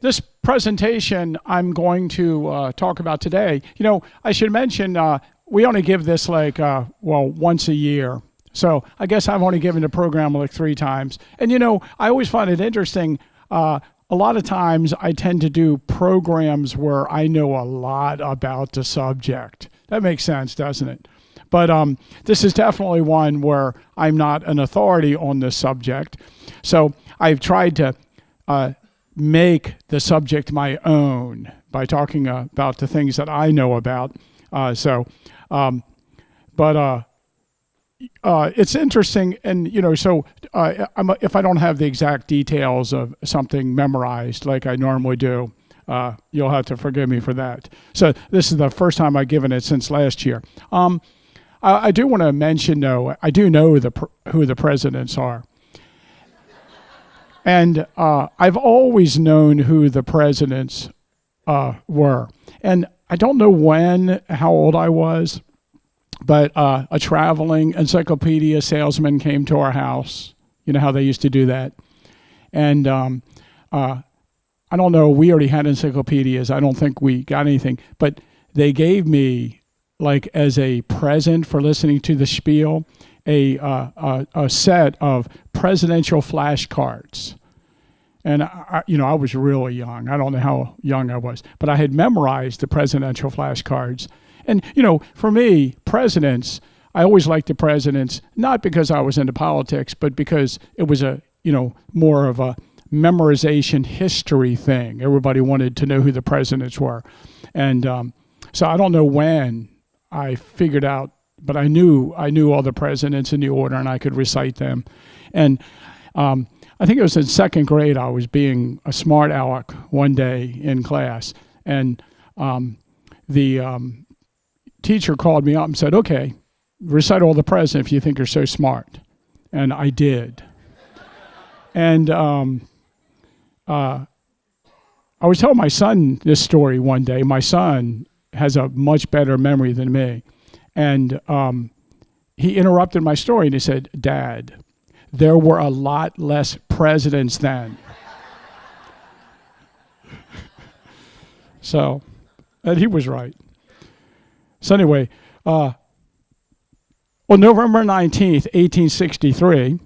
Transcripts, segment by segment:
This presentation I'm going to talk about today, I should mention we only give this once a year. So I guess I've only given the program like 3 times. And I always find it interesting. A lot of times I tend to do programs where I know a lot about the subject. That makes sense, doesn't it? But this is definitely one where I'm not an authority on this subject. So I've tried to make the subject my own by talking about the things that I know about. It's interesting, and if I don't have the exact details of something memorized like I normally do, you'll have to forgive me for that. So this is the first time I've given it since last year. I do want to mention, though, I do know who the presidents are. And I've always known who the presidents were. And I don't know how old I was, but a traveling encyclopedia salesman came to our house. You know how they used to do that. And I don't know, we already had encyclopedias. I don't think we got anything. But they gave me, as a present for listening to the spiel, a set of presidential flashcards. And I was really young. I don't know how young I was, but I had memorized the presidential flashcards. And for me, presidents, I always liked the presidents, not because I was into politics, but because it was more of a memorization history thing. Everybody wanted to know who the presidents were. And so I don't know when I figured out, but I knew all the presidents in the order, and I could recite them. And I think it was in 2nd grade, I was being a smart aleck one day in class, and the teacher called me up and said, "Okay, recite all the presidents if you think you're so smart." And I did. And I was telling my son this story one day. My son has a much better memory than me. And he interrupted my story and he said, "Dad, there were a lot less presidents then." So, and he was right. So anyway, on November 19th, 1863,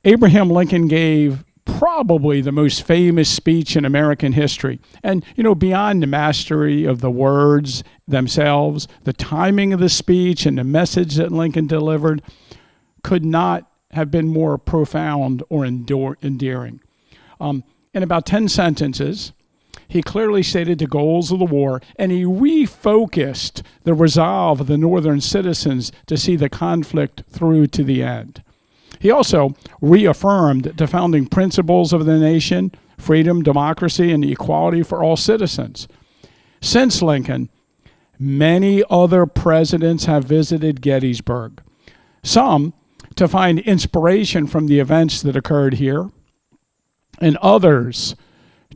Abraham Lincoln gave probably the most famous speech in American history. And, beyond the mastery of the words themselves, the timing of the speech and the message that Lincoln delivered could not have been more profound or endearing. In about 10 sentences, he clearly stated the goals of the war, and he refocused the resolve of the Northern citizens to see the conflict through to the end. He also reaffirmed the founding principles of the nation: freedom, democracy, and equality for all citizens. Since Lincoln, many other presidents have visited Gettysburg, some to find inspiration from the events that occurred here, and others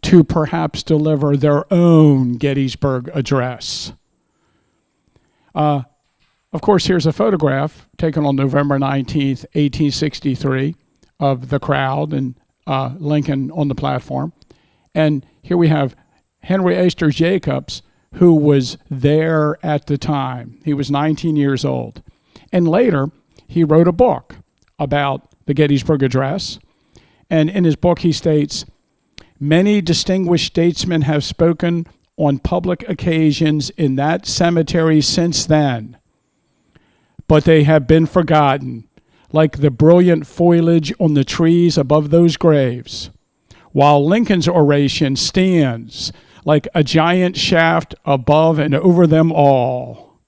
to perhaps deliver their own Gettysburg Address. Of course, here's a photograph taken on November 19th, 1863, of the crowd and Lincoln on the platform. And here we have Henry Astor Jacobs, who was there at the time. He was 19 years old. And later, he wrote a book about the Gettysburg Address. And in his book, he states, "Many distinguished statesmen have spoken on public occasions in that cemetery since then, but they have been forgotten, like the brilliant foliage on the trees above those graves, while Lincoln's oration stands like a giant shaft above and over them all."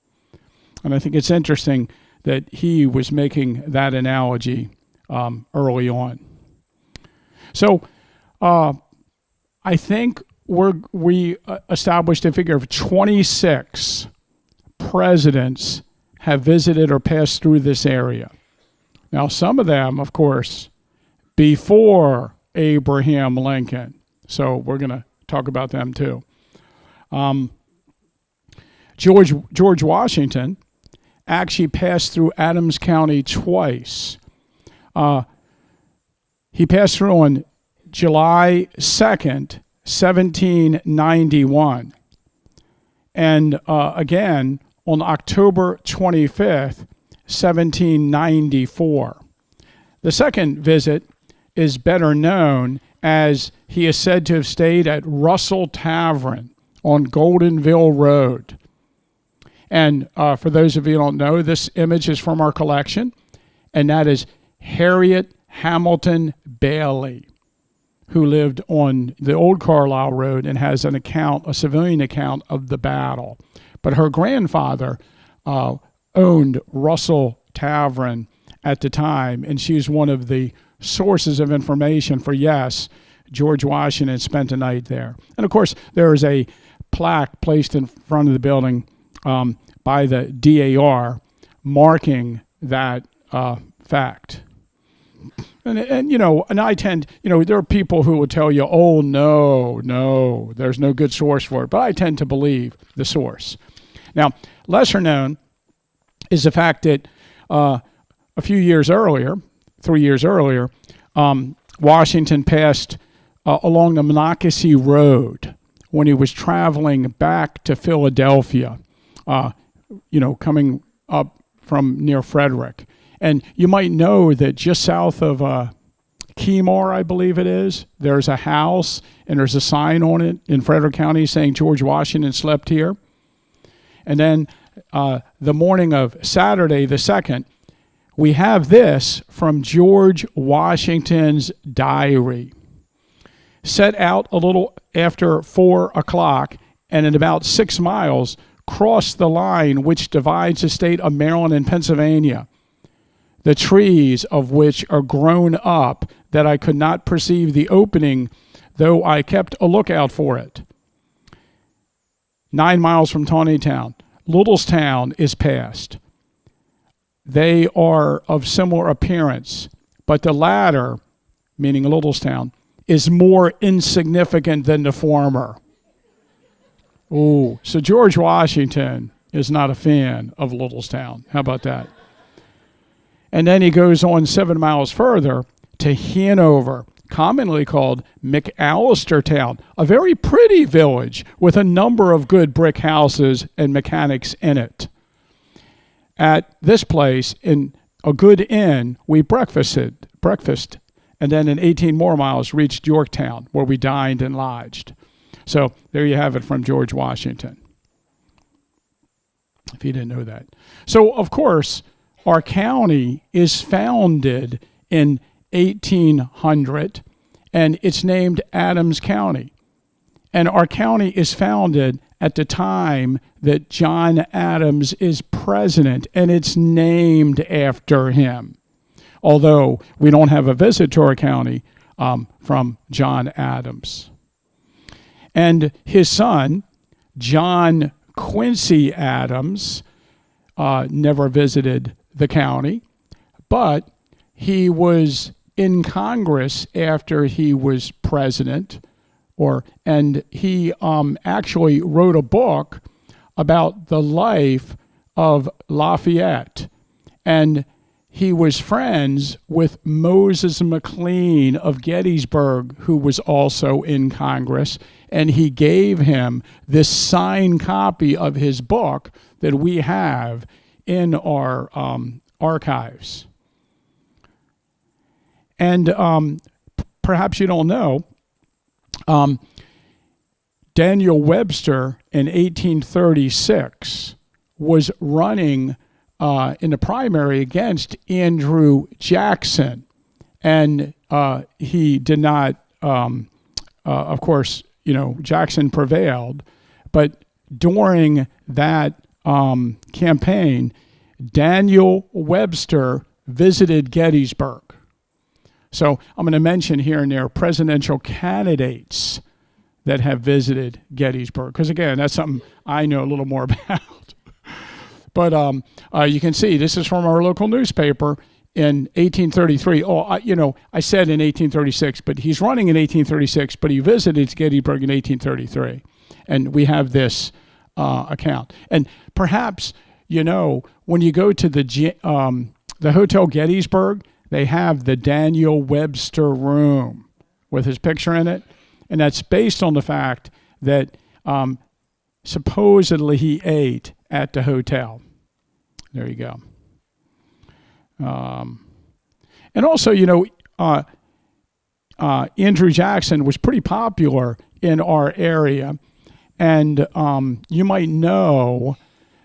And I think it's interesting that he was making that analogy early on. So I think we established a figure of 26 presidents have visited or passed through this area. Now, some of them, of course, before Abraham Lincoln. So we're going to talk about them too. George Washington actually passed through Adams County twice. He passed through on July 2nd, 1791. And again, on October 25th, 1794. The second visit is better known as he is said to have stayed at Russell Tavern on Goldenville Road. And for those of you who don't know, this image is from our collection, and that is Harriet Hamilton Bailey, who lived on the old Carlisle Road and has an account, a civilian account of the battle. But her grandfather owned Russell Tavern at the time, and she's one of the sources of information for, yes, George Washington spent a night there. And of course, there is a plaque placed in front of the building by the DAR marking that fact. And you know, and I tend, you know, there are people who will tell you, oh, no, there's no good source for it. But I tend to believe the source. Now, lesser known is the fact that a few years earlier, 3 years earlier, Washington passed along the Monocacy Road when he was traveling back to Philadelphia, you know, coming up from near Frederick. And you might know that just south of Keymore, I believe it is, there's a house and there's a sign on it in Frederick County saying George Washington slept here. And then the morning of Saturday the 2nd, we have this from George Washington's diary. Set out a little after 4 o'clock and in about 6 miles crossed the line which divides the state of Maryland and Pennsylvania, the trees of which are grown up that I could not perceive the opening, though I kept a lookout for it. 9 miles from Taneytown, Littlestown is passed. They are of similar appearance, but the latter, meaning Littlestown, is more insignificant than the former. Ooh, so George Washington is not a fan of Littlestown. How about that? And then he goes on 7 miles further to Hanover, commonly called McAllistertown, a very pretty village with a number of good brick houses and mechanics in it. At this place, in a good inn, we breakfasted, and then in 18 more miles reached Yorktown, where we dined and lodged. So there you have it from George Washington, if you didn't know that. So, of course, our county is founded in 1800, and it's named Adams County. And our county is founded at the time that John Adams is president, and it's named after him. Although we don't have a visit to our county from John Adams. And his son, John Quincy Adams, never visited the county, but he was in Congress after he was president, and he actually wrote a book about the life of Lafayette, and he was friends with Moses McLean of Gettysburg, who was also in Congress, and he gave him this signed copy of his book that we have in our archives. And perhaps you don't know, Daniel Webster in 1836 was running in the primary against Andrew Jackson. And he did not, of course, you know, Jackson prevailed. But during that campaign, Daniel Webster visited Gettysburg. So I'm going to mention here and there presidential candidates that have visited Gettysburg, because again, that's something I know a little more about. But you can see this is from our local newspaper in 1833. I said in 1836, but he's running in 1836, but he visited Gettysburg in 1833. And we have this account. And perhaps, you know, when you go to the Hotel Gettysburg, they have the Daniel Webster room with his picture in it. And that's based on the fact that supposedly he ate at the hotel. There you go. And also, Andrew Jackson was pretty popular in our area. And you might know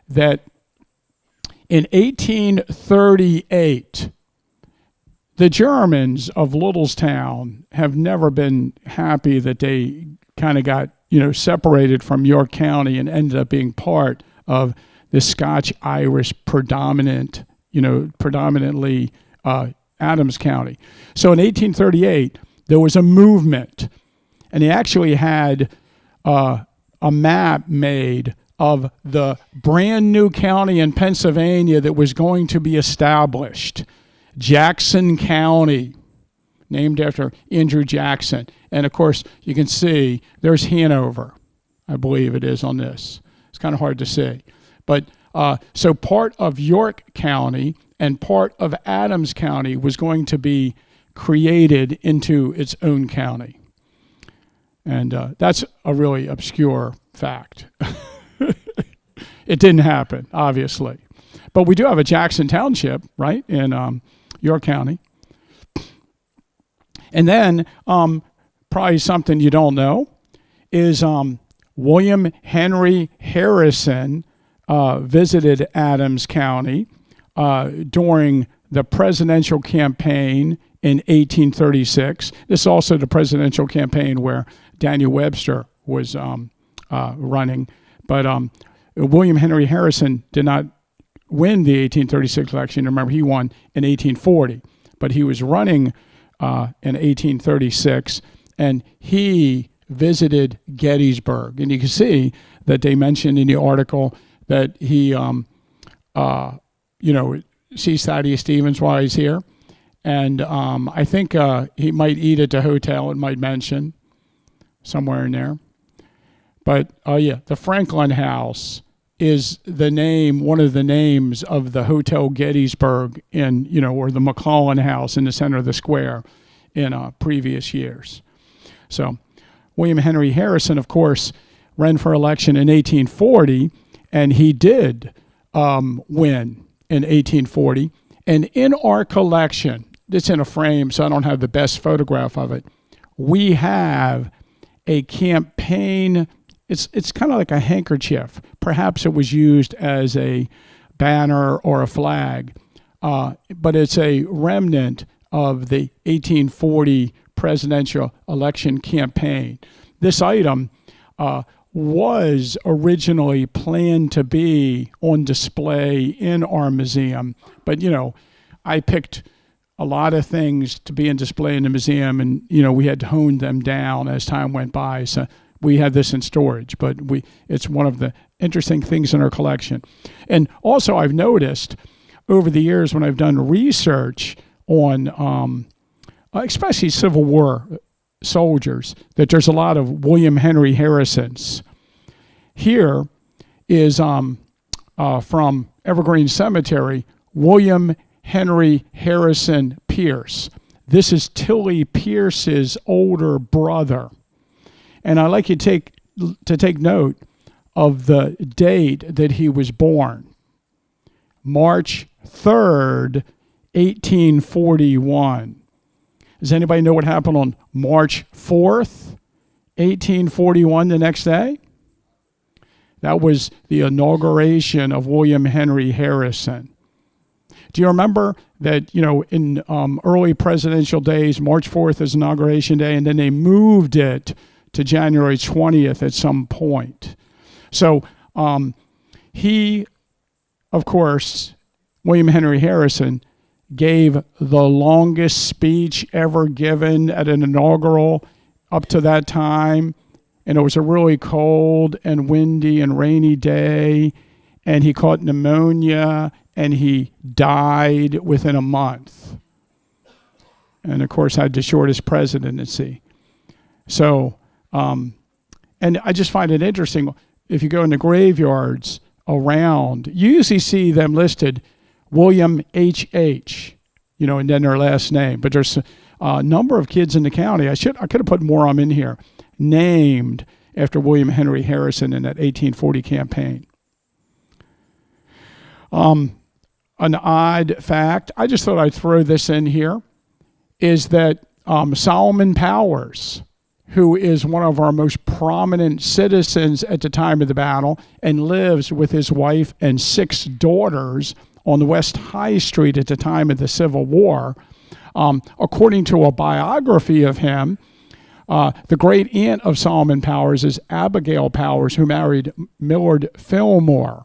that in 1838, the Germans of Littlestown have never been happy that they kind of got, separated from York County and ended up being part of the Scotch-Irish predominantly Adams County. So in 1838, there was a movement, and they actually had a map made of the brand new county in Pennsylvania that was going to be established, Jackson County, named after Andrew Jackson. And of course, you can see there's Hanover, I believe it is on this. It's kind of hard to see. But so part of York County and part of Adams County was going to be created into its own county. And that's a really obscure fact. It didn't happen, obviously. But we do have a Jackson Township, right, in York County. And then probably something you don't know is William Henry Harrison visited Adams County during the presidential campaign in 1836. This is also the presidential campaign where Daniel Webster was running. But William Henry Harrison did not win the 1836 election. Remember, he won in 1840. But he was running in 1836, and he visited Gettysburg. And you can see that they mentioned in the article that he, sees Thaddeus Stevens while he's here. And I think he might eat at the hotel, it might mention somewhere in there. But, the Franklin House is the name, one of the names of the Hotel Gettysburg or the McClellan House in the center of the square in previous years. So William Henry Harrison, of course, ran for election in 1840, and he did win in 1840. And in our collection, it's in a frame, so I don't have the best photograph of it, we have a campaign. It's kind of like a handkerchief. Perhaps it was used as a banner or a flag, but it's a remnant of the 1840 presidential election campaign. This item was originally planned to be on display in our museum, but I picked a lot of things to be in display in the museum, and we had to hone them down as time went by. So we had this in storage, but it's one of the interesting things in our collection. And also I've noticed over the years when I've done research on especially Civil War soldiers, that there's a lot of William Henry Harrisons. Here is from Evergreen Cemetery, William Henry Harrison Pierce. This is Tilly Pierce's older brother. And I'd like you to take note of the date that he was born. March 3rd, 1841. Does anybody know what happened on March 4th, 1841, the next day? That was the inauguration of William Henry Harrison. Do you remember that, in early presidential days, March 4th is Inauguration Day, and then they moved it to January 20th at some point. So he, of course, William Henry Harrison, gave the longest speech ever given at an inaugural up to that time. And it was a really cold and windy and rainy day. And he caught pneumonia, and he died within a month. And, of course, had the shortest presidency. So, and I just find it interesting, if you go in the graveyards around, you usually see them listed William H.H., and then their last name. But there's a number of kids in the county. I could have put more of them in here, named after William Henry Harrison in that 1840 campaign. An odd fact, I just thought I'd throw this in here, is that Solomon Powers, who is one of our most prominent citizens at the time of the battle and lives with his wife and 6 daughters on the West High Street at the time of the Civil War, according to a biography of him, the great aunt of Solomon Powers is Abigail Powers, who married Millard Fillmore,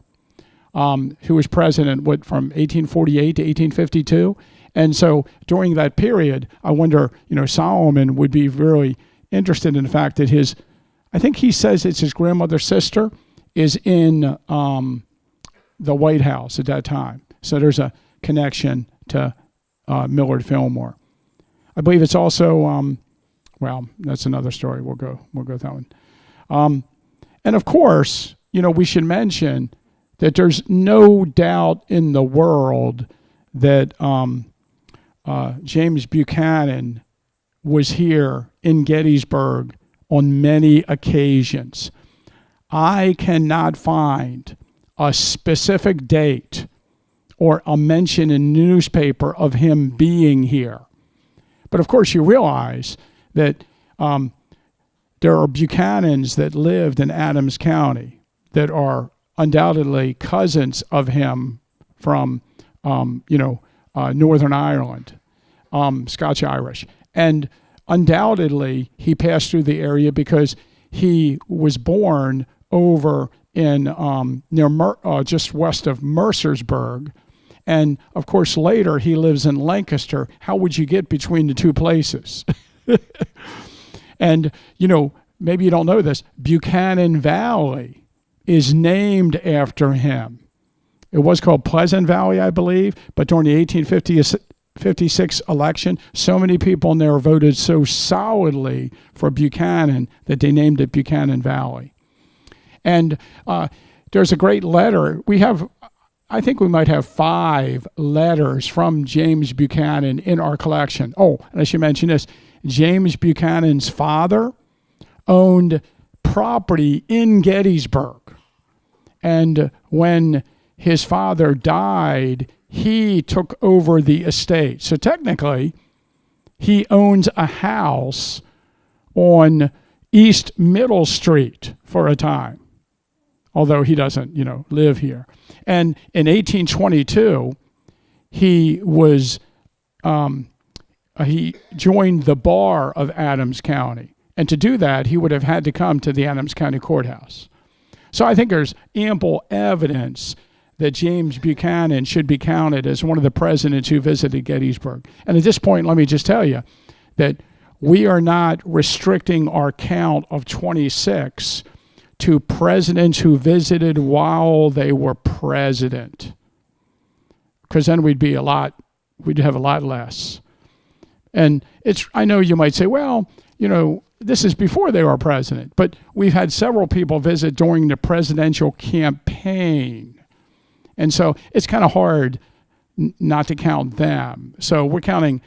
who was president from 1848 to 1852. And so during that period, I wonder, Solomon would be really interested in the fact that I think he says it's his grandmother's sister, is in the White House at that time. So there's a connection to Millard Fillmore. I believe it's also, well, that's another story. We'll go with that one. And of course, we should mention that there's no doubt in the world that James Buchanan was here in Gettysburg on many occasions. I cannot find a specific date or a mention in the newspaper of him being here. But of course you realize that there are Buchanans that lived in Adams County that are undoubtedly cousins of him from, Northern Ireland, Scotch-Irish. And undoubtedly, he passed through the area because he was born over in just west of Mercersburg. And, of course, later he lives in Lancaster. How would you get between the two places? And, maybe you don't know this, Buchanan Valley is named after him. It was called Pleasant Valley, I believe, but during the 1856 election, so many people in there voted so solidly for Buchanan that they named it Buchanan Valley. And there's a great letter. I think we might have 5 letters from James Buchanan in our collection. Oh, and I should mention this. James Buchanan's father owned property in Gettysburg. And when his father died, he took over the estate. So technically, he owns a house on East Middle Street for a time, although he doesn't, live here. And in 1822, he joined the bar of Adams County. And to do that, he would have had to come to the Adams County Courthouse. So I think there's ample evidence that James Buchanan should be counted as one of the presidents who visited Gettysburg. And at this point, let me just tell you that we are not restricting our count of 26 to presidents who visited while they were president, because then we'd have a lot less. And I know you might say, well, this is before they were president, but we've had several people visit during the presidential campaign. And so it's kind of hard not to count them. So we're counting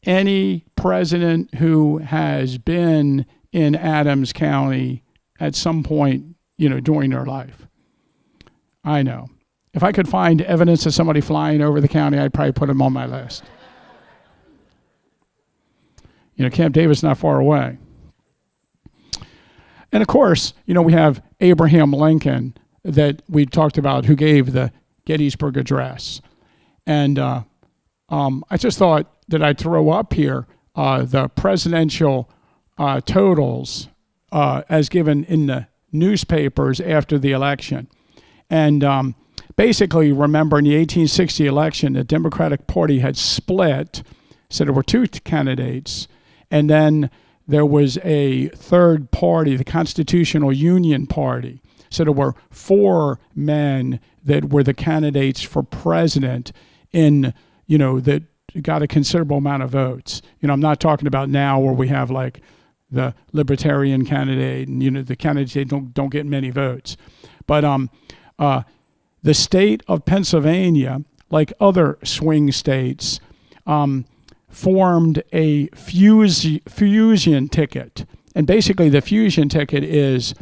any president who has been in Adams County at some point, during their life. I know. If I could find evidence of somebody flying over the county, I'd probably put him on my list. Camp David's not far away. And of course, we have Abraham Lincoln that we talked about, who gave the Gettysburg Address. And I just thought that I'd throw up here the presidential totals as given in the newspapers after the election. And basically, remember, in the 1860 election, the Democratic Party had split, so there were 2 candidates, and then there was a third party, the Constitutional Union Party. So there were 4 men that were the candidates for president that got a considerable amount of votes. I'm not talking about now where we have like the Libertarian candidate and, the candidates don't get many votes. But the state of Pennsylvania, like other swing states, formed a fusion ticket. And basically the fusion ticket is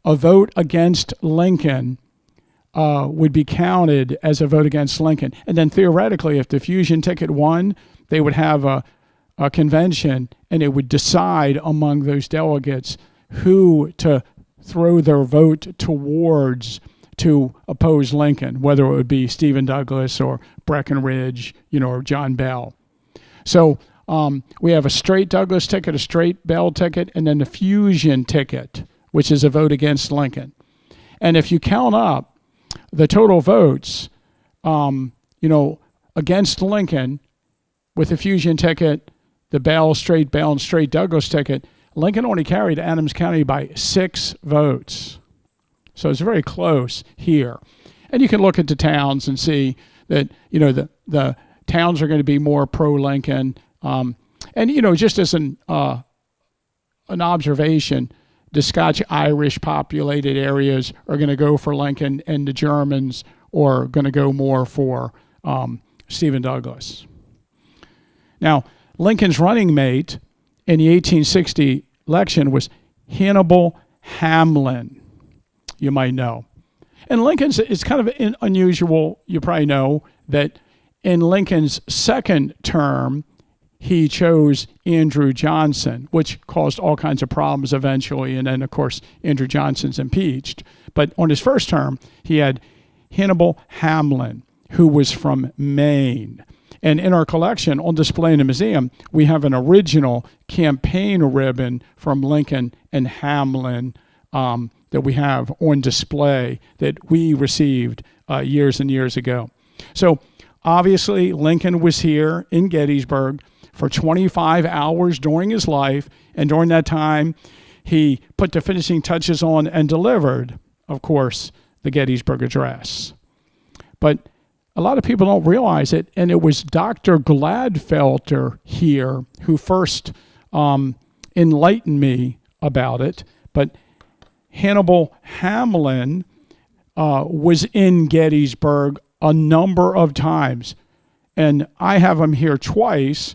a vote against Lincoln would be counted as a vote against Lincoln. And then theoretically, if the fusion ticket won, they would have a convention, and it would decide among those delegates who to throw their vote towards to oppose Lincoln, whether it would be Stephen Douglas or Breckinridge, or John Bell. So we have a straight Douglas ticket, a straight Bell ticket, and then the fusion ticket, which is a vote against Lincoln. And if you count up the total votes, against Lincoln with the fusion ticket, the Bell, straight Bell, and straight Douglas ticket, Lincoln only carried Adams County by 6 votes. So it's very close here. And you can look at the towns and see that, the towns are going to be more pro-Lincoln. Just as an observation, the Scotch-Irish populated areas are going to go for Lincoln, and the Germans are going to go more for Stephen Douglas. Now, Lincoln's running mate in the 1860 election was Hannibal Hamlin, you might know. And Lincoln's, it's kind of unusual, you probably know, that in Lincoln's second term, he chose Andrew Johnson, which caused all kinds of problems eventually. And then, of course, Andrew Johnson's impeached. But on his first term, he had Hannibal Hamlin, who was from Maine. And in our collection, on display in the museum, we have an original campaign ribbon from Lincoln and Hamlin that we have on display that we received years and years ago. So obviously, Lincoln was here in Gettysburg for 25 hours during his life, and during that time, he put the finishing touches on and delivered, of course, the Gettysburg Address. But a lot of people don't realize it, and it was Dr. Gladfelter here who first enlightened me about it. But Hannibal Hamlin was in Gettysburg a number of times, and I have him here twice.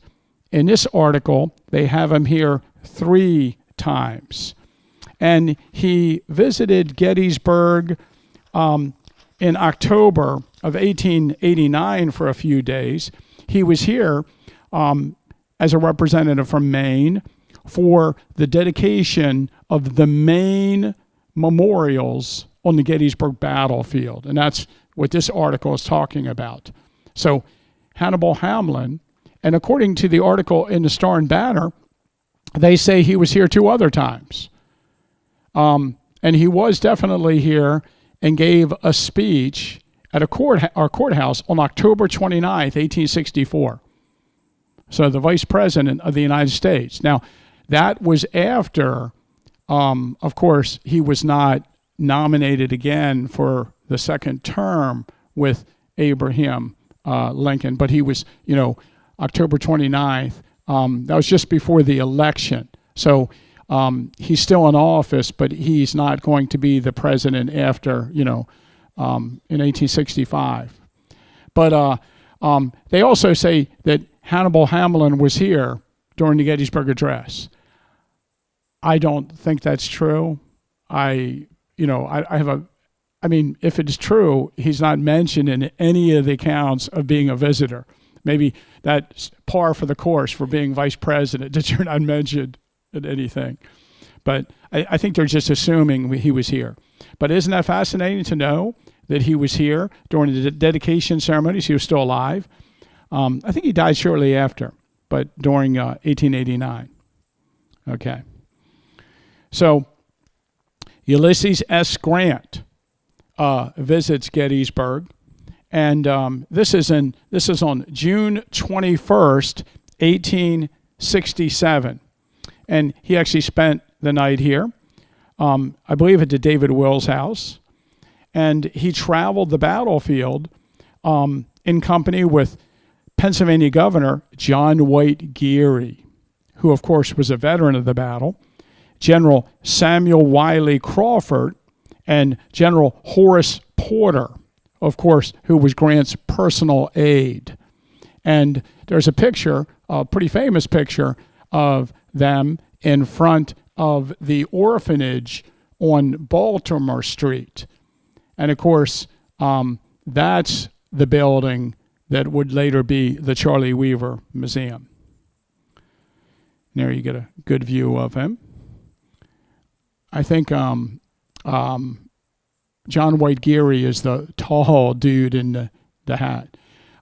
In this article, they have him here 3 times. And he visited Gettysburg in October of 1889 for a few days. He was here as a representative from Maine for the dedication of the Maine memorials on the Gettysburg battlefield. And that's what this article is talking about. So Hannibal Hamlin, and according to the article in the Star and Banner, they say he was here 2 other times. And he was definitely here and gave a speech at our courthouse on October 29th, 1864. So the Vice President of the United States. Now, that was after, of course, he was not nominated again for the second term with Abraham Lincoln, but he was, October 29th. That was just before the election. So he's still in office, but he's not going to be the president after, in 1865. But they also say that Hannibal Hamlin was here during the Gettysburg Address. I don't think that's true. If it's true, he's not mentioned in any of the accounts of being a visitor. Maybe that's par for the course for being vice president, that you're not mentioned in anything. But I think they're just assuming he was here. But isn't that fascinating to know that he was here during the dedication ceremonies? He was still alive. I think he died shortly after, but during 1889. Okay. So Ulysses S. Grant visits Gettysburg. And this is on June 21st, 1867. And he actually spent the night here, I believe at the David Wills house. And he traveled the battlefield in company with Pennsylvania Governor John White Geary, who, of course, was a veteran of the battle, General Samuel Wiley Crawford, and General Horace Porter, of course, who was Grant's personal aide. And there's a picture, a pretty famous picture of them in front of the orphanage on Baltimore Street. And of course, that's the building that would later be the Charlie Weaver Museum. There you get a good view of him. I think John White Geary is the tall dude in the hat.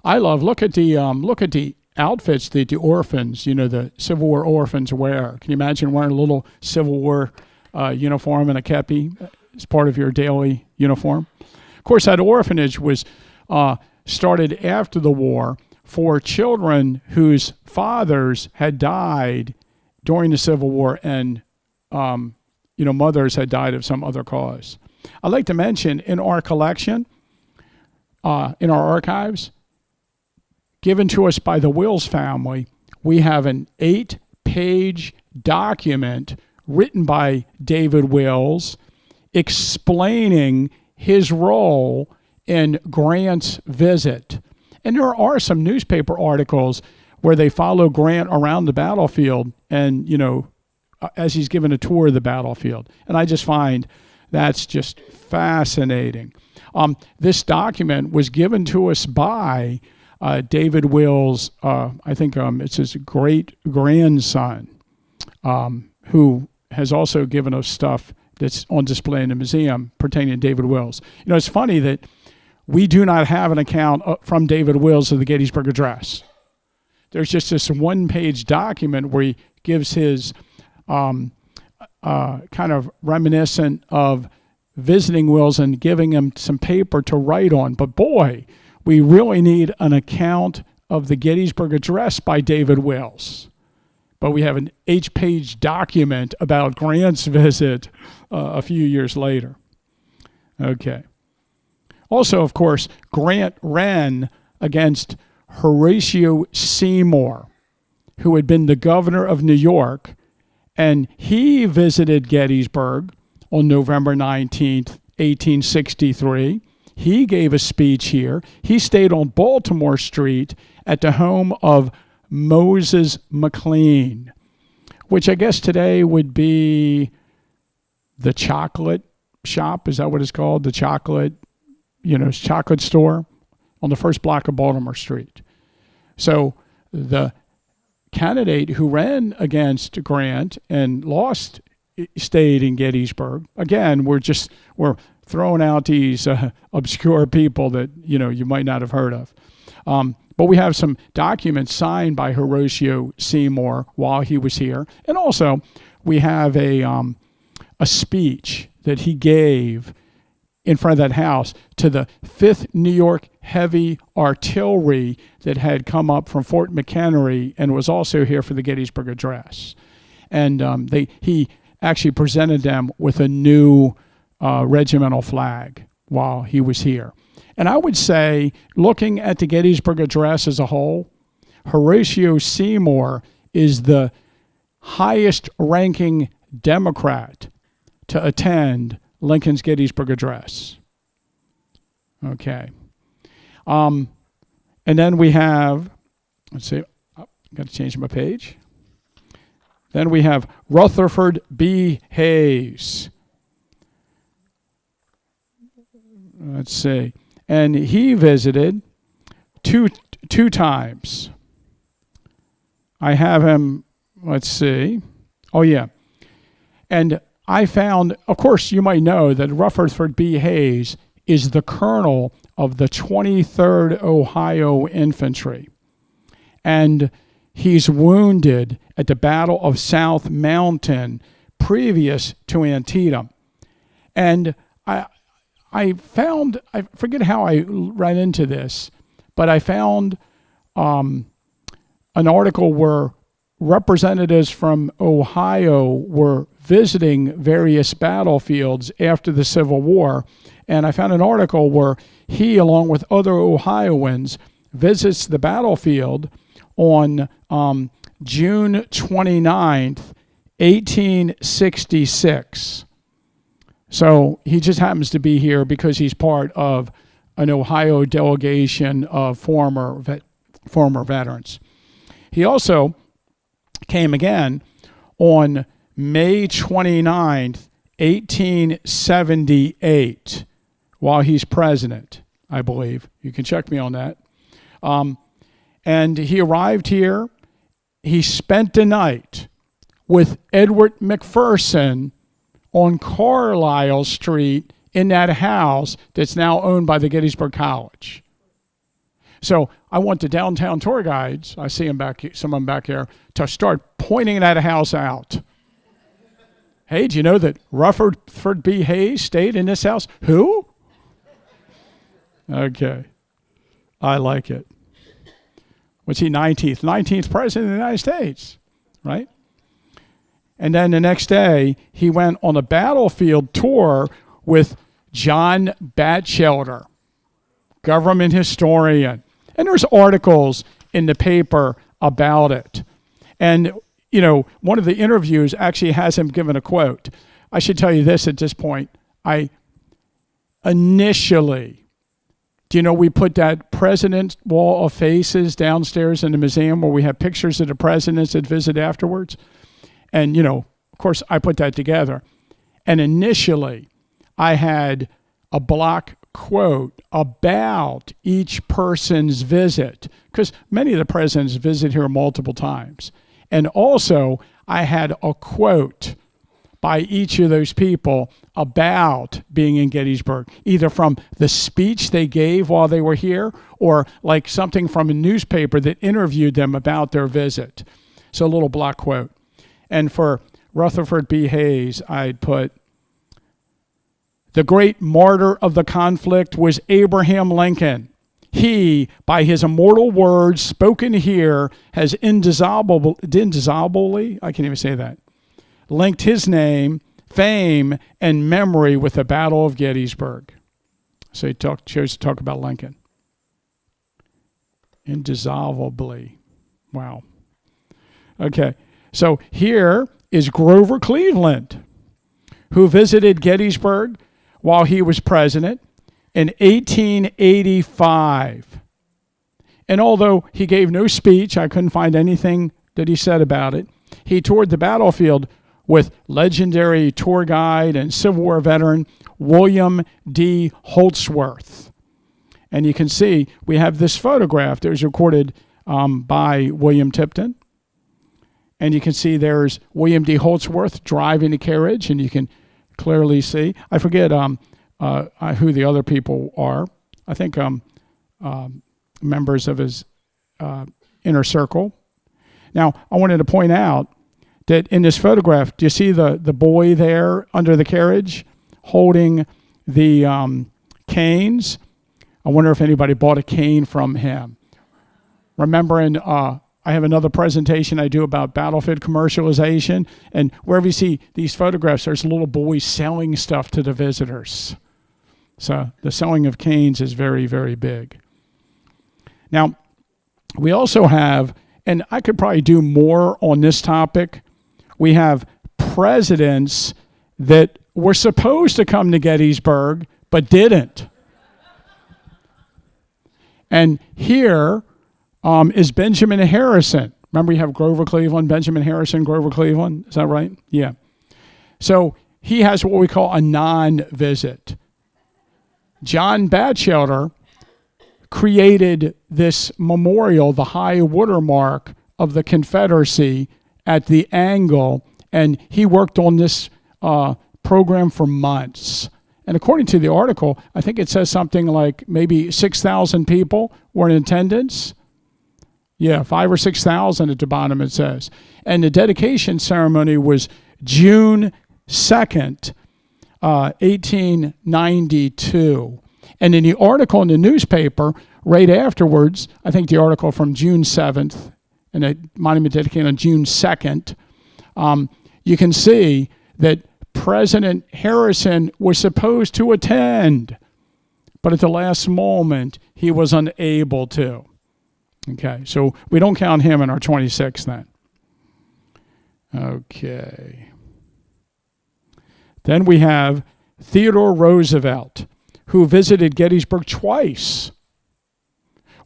Look at the outfits that the orphans, the Civil War orphans wear. Can you imagine wearing a little Civil War uniform and a kepi as part of your daily uniform? Of course, that orphanage was started after the war for children whose fathers had died during the Civil War and mothers had died of some other cause. I'd like to mention in our collection, in our archives, given to us by the Wills family, we have an 8-page document written by David Wills explaining his role in Grant's visit. And there are some newspaper articles where they follow Grant around the battlefield and, as he's given a tour of the battlefield. And I just find that's just fascinating. This document was given to us by David Wills, I think it's his great-grandson, who has also given us stuff that's on display in the museum pertaining to David Wills. It's funny that we do not have an account from David Wills of the Gettysburg Address. There's just this one-page document where he gives his kind of reminiscent of visiting Wills and giving him some paper to write on. But boy, we really need an account of the Gettysburg Address by David Wills. But we have an 8-page document about Grant's visit a few years later. Okay. Also, of course, Grant ran against Horatio Seymour, who had been the governor of New York, and he visited Gettysburg on November 19th, 1863. He gave a speech here. He stayed on Baltimore Street at the home of Moses McLean, which I guess today would be the chocolate shop. Is that what it's called? The chocolate store on the first block of Baltimore Street. So the candidate who ran against Grant and lost stayed in Gettysburg. Again, we're throwing out these obscure people that you might not have heard of. But we have some documents signed by Horatio Seymour while he was here, and also we have a speech that he gave in front of that house to the 5th New York Heavy Artillery that had come up from Fort McHenry and was also here for the Gettysburg Address. And he actually presented them with a new regimental flag while he was here. And I would say, looking at the Gettysburg Address as a whole, Horatio Seymour is the highest-ranking Democrat to attend Lincoln's Gettysburg Address. Okay. And then we have, let's see, got to change my page. Then we have Rutherford B. Hayes. Let's see. And he visited two times. I have him, let's see. Oh, yeah. And I found, of course, you might know that Rutherford B. Hayes is the colonel of the 23rd Ohio Infantry. And he's wounded at the Battle of South Mountain previous to Antietam. And I found, I forget how I ran into this, but I found an article where representatives from Ohio were visiting various battlefields after the Civil War. And I found an article where he, along with other Ohioans, visits the battlefield on June 29th, 1866. So he just happens to be here because he's part of an Ohio delegation of former veterans. He also came again on May 29th, 1878, while he's president, I believe. You can check me on that. And he arrived here. He spent the night with Edward McPherson on Carlisle Street in that house that's now owned by the Gettysburg College. So I want the downtown tour guides, I see them some of them back here, to start pointing that house out. Hey, do you know that Rutherford B. Hayes stayed in this house? Who? Okay. I like it. Was he 19th? 19th president of the United States, right? And then the next day, he went on a battlefield tour with John Batchelder, government historian. And there's articles in the paper about it. And, you know, one of the interviews actually has him given a quote. I should tell you this at this point. Initially, do you know we put that president wall of faces downstairs in the museum where we have pictures of the presidents that visit afterwards? And, you know, of course, I put that together. And initially, I had a block quote about each person's visit, because many of the presidents visit here multiple times. And also, I had a quote by each of those people about being in Gettysburg, either from the speech they gave while they were here or like something from a newspaper that interviewed them about their visit. So a little block quote. And for Rutherford B. Hayes, I'd put, "The great martyr of the conflict was Abraham Lincoln. He, by his immortal words spoken here, has indissolubly, I can't even say that, linked his name, fame, and memory with the Battle of Gettysburg." So he chose to talk about Lincoln. Indissolubly. Wow. Okay. So here is Grover Cleveland, who visited Gettysburg while he was president in 1885. And although he gave no speech, I couldn't find anything that he said about it, he toured the battlefield with legendary tour guide and Civil War veteran William D. Holdsworth. And you can see we have this photograph that was recorded by William Tipton. And you can see there's William D. Holdsworth driving the carriage, and you can clearly see. I forget who the other people are. I think members of his inner circle. Now, I wanted to point out that in this photograph, do you see the boy there under the carriage holding the canes? I wonder if anybody bought a cane from him. Remembering, I have another presentation I do about battlefield commercialization, and wherever you see these photographs, there's little boys selling stuff to the visitors. So the selling of canes is very, very big. Now, we also have, and I could probably do more on this topic, we have presidents that were supposed to come to Gettysburg, but didn't. And here is Benjamin Harrison. Remember, you have Grover Cleveland, Benjamin Harrison, Grover Cleveland. Is that right? Yeah. So he has what we call a non-visit. John Batchelder created this memorial, the high watermark of the Confederacy at the angle, and he worked on this program for months. And according to the article, I think it says something like maybe 6,000 people were in attendance. Yeah, 5,000 or 6,000 at the bottom it says. And the dedication ceremony was June 2nd, 1892. And in the article in the newspaper, right afterwards, I think the article from June 7th, and a monument dedicated on June 2nd, you can see that President Harrison was supposed to attend, but at the last moment, he was unable to. Okay, so we don't count him in our 26 then. Okay. Then we have Theodore Roosevelt, who visited Gettysburg twice.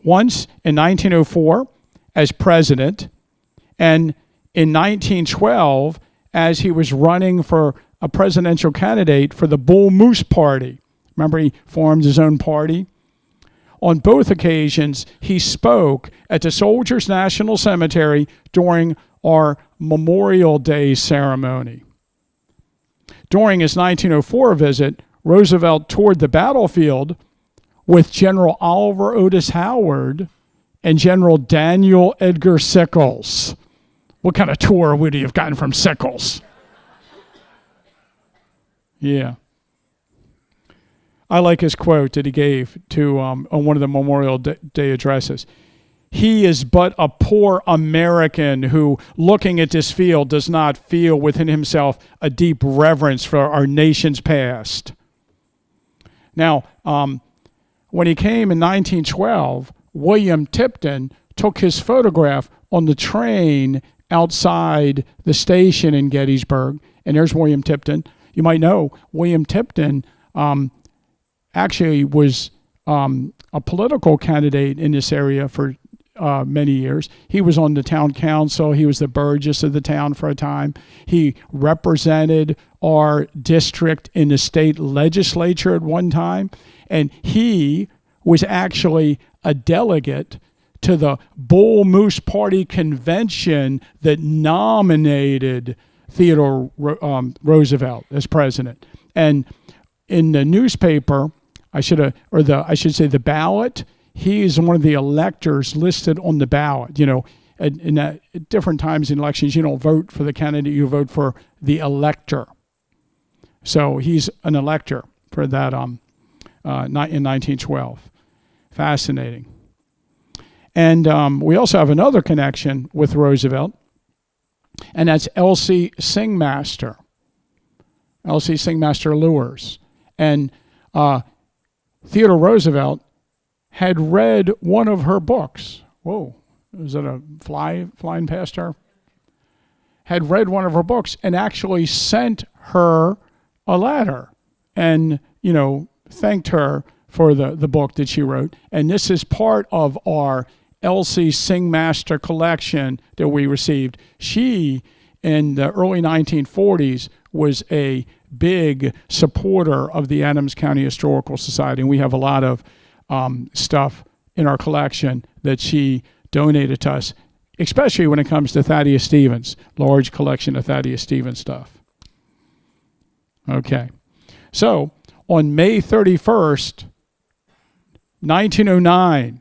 Once in 1904 as president, and in 1912 as he was running for a presidential candidate for the Bull Moose Party. Remember, he formed his own party? On both occasions, he spoke at the Soldiers National Cemetery during our Memorial Day ceremony. During his 1904 visit, Roosevelt toured the battlefield with General Oliver Otis Howard and General Daniel Edgar Sickles. What kind of tour would he have gotten from Sickles? Yeah. I like his quote that he gave to on one of the Memorial Day addresses. He is but a poor American who, looking at this field, does not feel within himself a deep reverence for our nation's past. Now, when he came in 1912, William Tipton took his photograph on the train outside the station in Gettysburg. And there's William Tipton. You might know William Tipton actually was a political candidate in this area for many years. He was on the town council. He was the burgess of the town for a time. He represented our district in the state legislature at one time. And he was actually a delegate to the Bull Moose Party convention that nominated Theodore Roosevelt as president. And in the newspaper, I should say the ballot, he is one of the electors listed on the ballot. You know, at different times in elections, you don't vote for the candidate, you vote for the elector. So he's an elector for that in 1912. Fascinating. And we also have another connection with Roosevelt, and that's Elsie Singmaster. Elsie Singmaster Lewis. And Theodore Roosevelt had read one of her books. Whoa, is that a fly flying past her? Had read one of her books and actually sent her a letter and, thanked her for the book that she wrote. And this is part of our Elsie Singmaster collection that we received. She, in the early 1940s, was a big supporter of the Adams County Historical Society. And we have a lot of stuff in our collection that she donated to us, especially when it comes to Thaddeus Stevens, large collection of Thaddeus Stevens stuff. Okay. So on May 31st, 1909,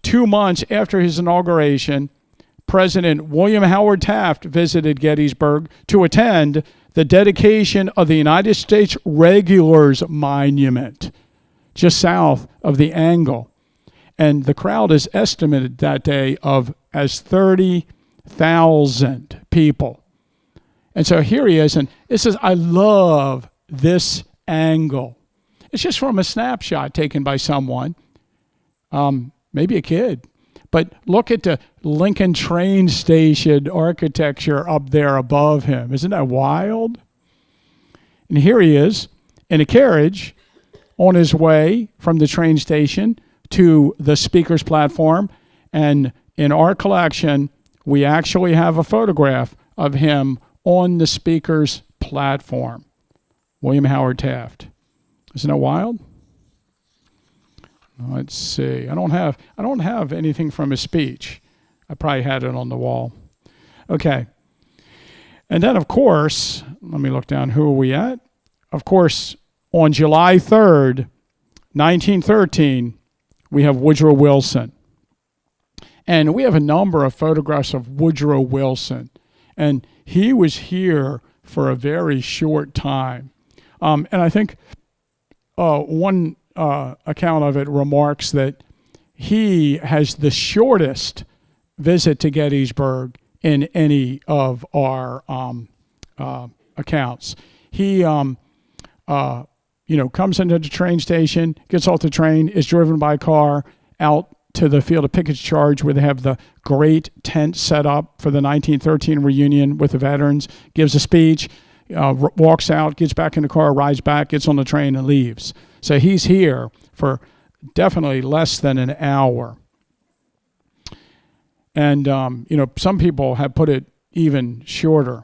2 months after his inauguration, President William Howard Taft visited Gettysburg to attend the dedication of the United States Regulars Monument, just south of the Angle. And the crowd is estimated that day as 30,000 people. And so here he is, and it says, I love this angle. It's just from a snapshot taken by someone, maybe a kid. But look at the Lincoln train station architecture up there above him. Isn't that wild? And here he is in a carriage on his way from the train station to the speaker's platform. And in our collection, we actually have a photograph of him on the speaker's platform. William Howard Taft. Isn't that wild? Let's see. I don't have anything from his speech. I probably had it on the wall. Okay. And then, of course, let me look down. Who are we at? Of course, on July 3rd, 1913, we have Woodrow Wilson. And we have a number of photographs of Woodrow Wilson. And he was here for a very short time. And I think one account of it remarks that he has the shortest visit to Gettysburg in any of our accounts. He, comes into the train station, gets off the train, is driven by car out to the field of picket charge where they have the great tent set up for the 1913 reunion with the veterans, gives a speech, walks out, gets back in the car, rides back, gets on the train, and leaves. So he's here for definitely less than an hour. And, some people have put it, even shorter.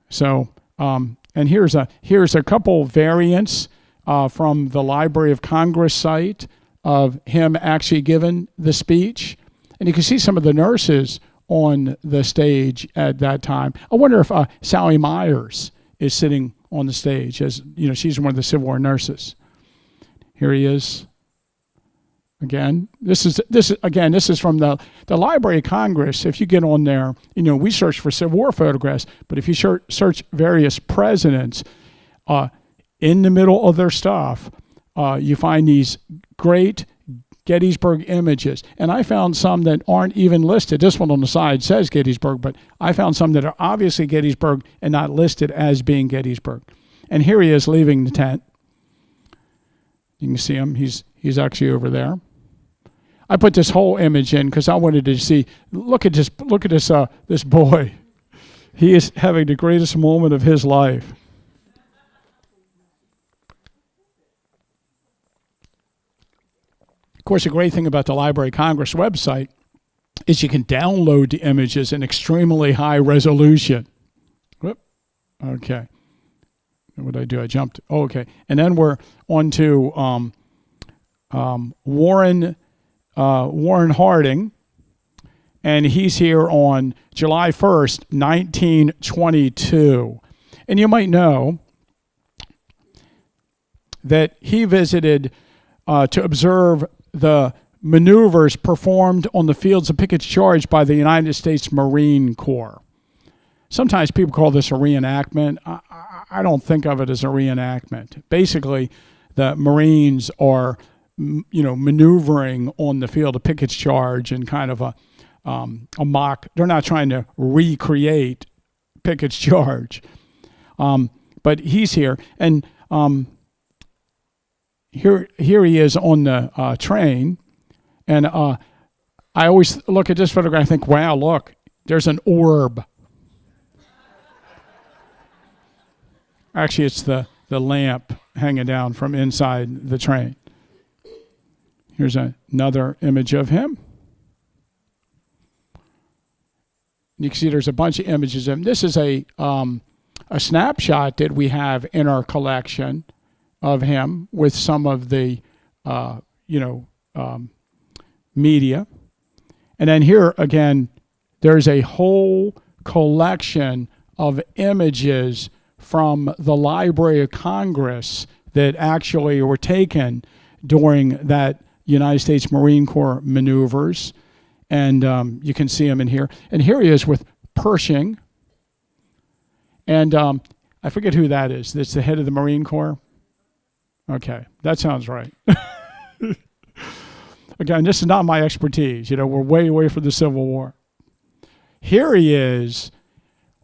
So, and here's a couple variants from the Library of Congress site of him actually giving the speech. And you can see some of the nurses on the stage at that time. I wonder if Sally Myers is sitting on the stage, as you know, she's one of the Civil War nurses. Here he is. Again, this is from the Library of Congress. If you get on there, you know, we search for Civil War photographs, but if you search various presidents, in the middle of their stuff, you find these great Gettysburg images. And I found some that aren't even listed. This one on the side says Gettysburg, but I found some that are obviously Gettysburg and not listed as being Gettysburg. And here he is leaving the tent. You can see him. He's actually over there. I put this whole image in because I wanted to see. Look at this this boy. He is having the greatest moment of his life. Of course, the great thing about the Library of Congress website is you can download the images in extremely high resolution. Whoop. Okay. What did I do? I jumped. Oh, okay. And then we're on to Warren Harding, and he's here on July 1st, 1922. And you might know that he visited to observe the maneuvers performed on the fields of Pickett's Charge by the United States Marine Corps. Sometimes people call this a reenactment. I don't think of it as a reenactment. Basically, the Marines are, maneuvering on the field of Pickett's Charge in kind of a mock. They're not trying to recreate Pickett's Charge, but he's here, and here he is on the train, and I always look at this photograph and think, wow, look, there's an orb. Actually, it's the lamp hanging down from inside the train. Here's another image of him. You can see there's a bunch of images of him. This is a snapshot that we have in our collection of him with some of the, media. And then here, again, there's a whole collection of images from the Library of Congress that actually were taken during that United States Marine Corps maneuvers. And you can see him in here. And here he is with Pershing. And I forget who that is. That's the head of the Marine Corps. Okay, that sounds right. Again, this is not my expertise. We're way away from the Civil War. Here he is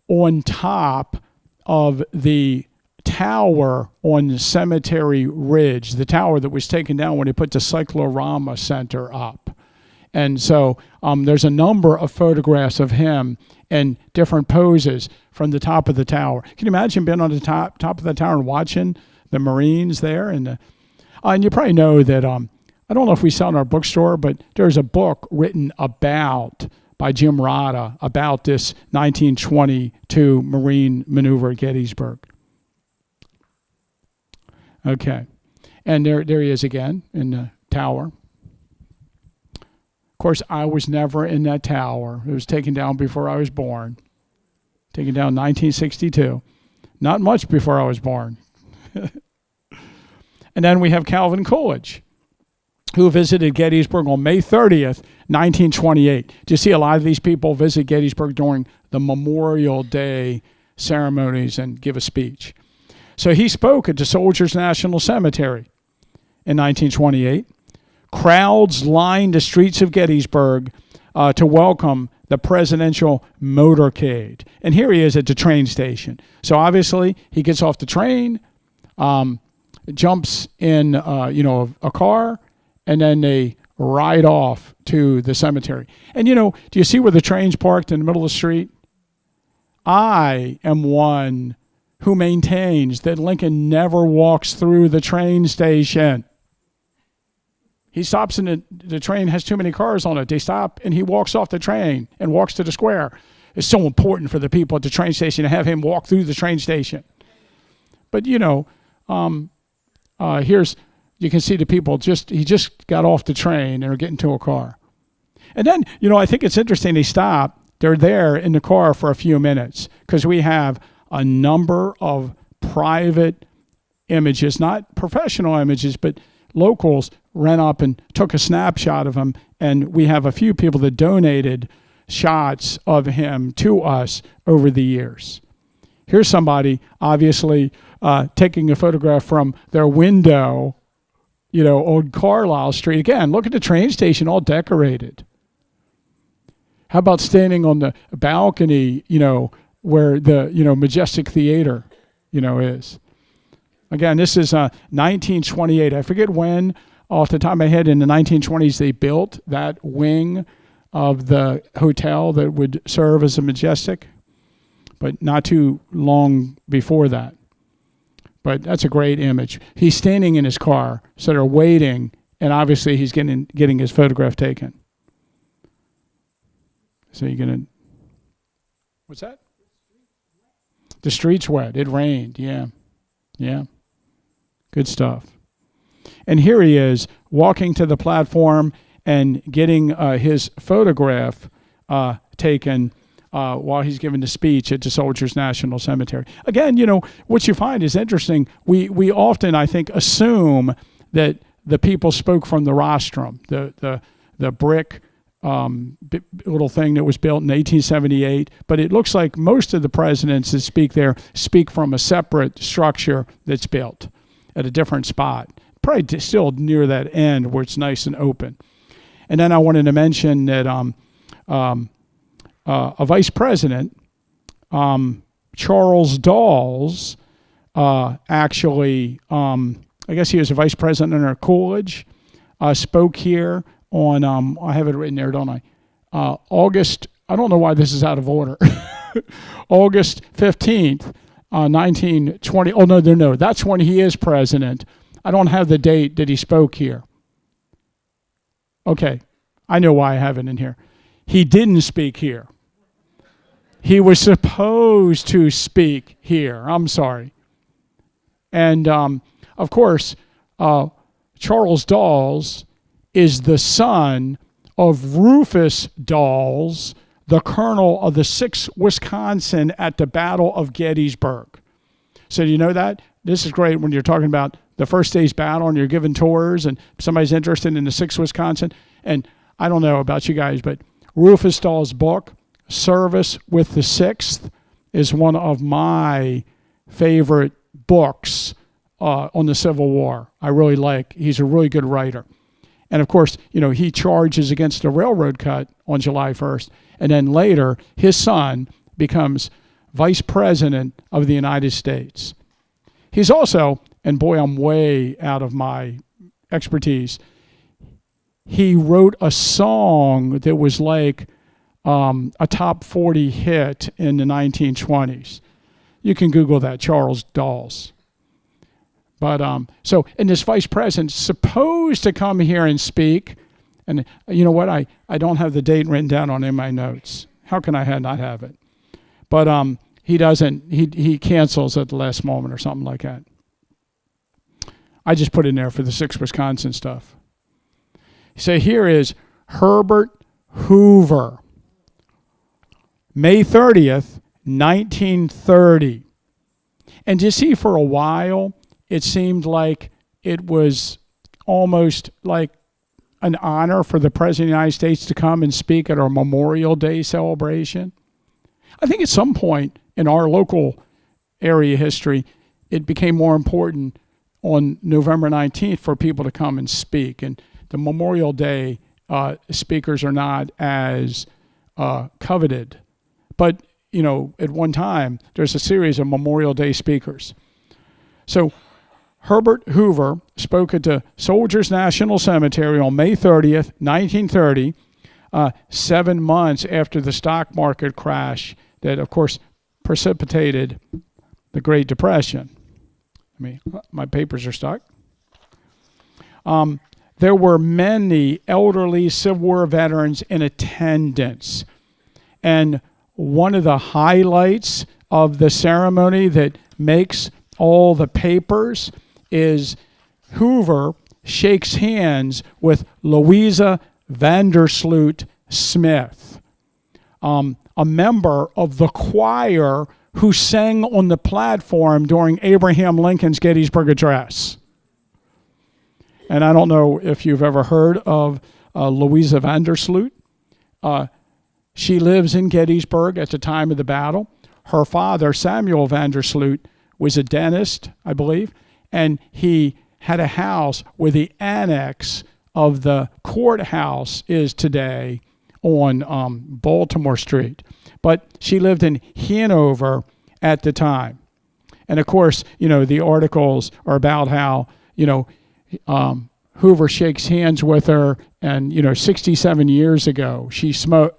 on top of the tower on the Cemetery Ridge, the tower that was taken down when they put the Cyclorama Center up. And so there's a number of photographs of him in different poses from the top of the tower. Can you imagine being on the top of the tower and watching the Marines there? And you probably know that, I don't know if we sell in our bookstore, but there's a book written by Jim Rada about this 1922 Marine maneuver at Gettysburg. Okay. And there he is again in the tower. Of course, I was never in that tower. It was taken down before I was born. Taken down in 1962. Not much before I was born. And then we have Calvin Coolidge, who visited Gettysburg on May 30th, 1928. Do you see a lot of these people visit Gettysburg during the Memorial Day ceremonies and give a speech? So he spoke at the Soldiers' National Cemetery in 1928. Crowds lined the streets of Gettysburg to welcome the presidential motorcade. And here he is at the train station. So obviously he gets off the train, jumps in a car, and then they ride off to the cemetery. And do you see where the train's parked in the middle of the street? I am one who maintains that Lincoln never walks through the train station. He stops and the train has too many cars on it. They stop and he walks off the train and walks to the square. it's so important for the people at the train station to have him walk through the train station. But, here's, you can see the people he just got off the train and are getting to a car. And then, I think it's interesting they stop. They're there in the car for a few minutes because we have a number of private images, not professional images, but locals ran up and took a snapshot of him. And we have a few people that donated shots of him to us over the years. Here's somebody obviously taking a photograph from their window, on Carlisle Street. Again, look at the train station all decorated. How about standing on the balcony, where the, Majestic Theater, is. Again, this is 1928. I forget when, off the top of my head, in the 1920s, they built that wing of the hotel that would serve as a Majestic, but not too long before that. But that's a great image. He's standing in his car, so they're waiting, and obviously he's getting his photograph taken. So you're going to... What's that? The street's wet. It rained, yeah. Yeah. Good stuff. And here he is walking to the platform and getting his photograph taken while he's giving the speech at the Soldiers National Cemetery. Again, what you find is interesting. We often, I think, assume that the people spoke from the rostrum, the brick little thing that was built in 1878. But it looks like most of the presidents that speak there speak from a separate structure that's built at a different spot, probably still near that end where it's nice and open. And then I wanted to mention that a vice president, Charles Dawes, actually, I guess he was a vice president under Coolidge, spoke here on, I have it written there, don't I? August, I don't know why this is out of order, August 15th, 1920. Oh, no, that's when he is president. I don't have the date that he spoke here. Okay, I know why I have it in here. He didn't speak here. He was supposed to speak here. I'm sorry. And, of course, Charles Dawes is the son of Rufus Dawes, the colonel of the 6th Wisconsin at the Battle of Gettysburg. So do you know that? This is great when you're talking about the first day's battle and you're giving tours and somebody's interested in the 6th Wisconsin. And I don't know about you guys, but Rufus Dawes' book, Service with the 6th, is one of my favorite books on the Civil War. I really like. He's a really good writer. And of course, he charges against the railroad cut on July 1st. And then later, his son becomes vice president of the United States. He's also, and boy, I'm way out of my expertise, he wrote a song that was like a top 40 hit in the 1920s. You can Google that, Charles Dawes. But so, and this vice president's supposed to come here and speak. And you know what? I don't have the date written down on in my notes. How can I not have it? But he doesn't. He cancels at the last moment or something like that. I just put in there for the 6th Wisconsin stuff. So here is Herbert Hoover, May 30th, 1930. And you see, for a while, it seemed like it was almost like an honor for the President of the United States to come and speak at our Memorial Day celebration. I think at some point in our local area history, it became more important on November 19th for people to come and speak. And the Memorial Day speakers are not as coveted. But, at one time, there's a series of Memorial Day speakers. So Herbert Hoover spoke at the Soldiers National Cemetery on May 30th, 1930, 7 months after the stock market crash that, of course, precipitated the Great Depression. My papers are stuck. There were many elderly Civil War veterans in attendance. And one of the highlights of the ceremony that makes all the papers is Hoover shakes hands with Louisa Vandersloot Smith, a member of the choir who sang on the platform during Abraham Lincoln's Gettysburg Address. And I don't know if you've ever heard of Louisa Vandersloot. She lives in Gettysburg at the time of the battle. Her father, Samuel Vandersloot, was a dentist, I believe, and he had a house where the annex of the courthouse is today on Baltimore Street. But she lived in Hanover at the time. And of course, the articles are about how, Hoover shakes hands with her, and 67 years ago she sung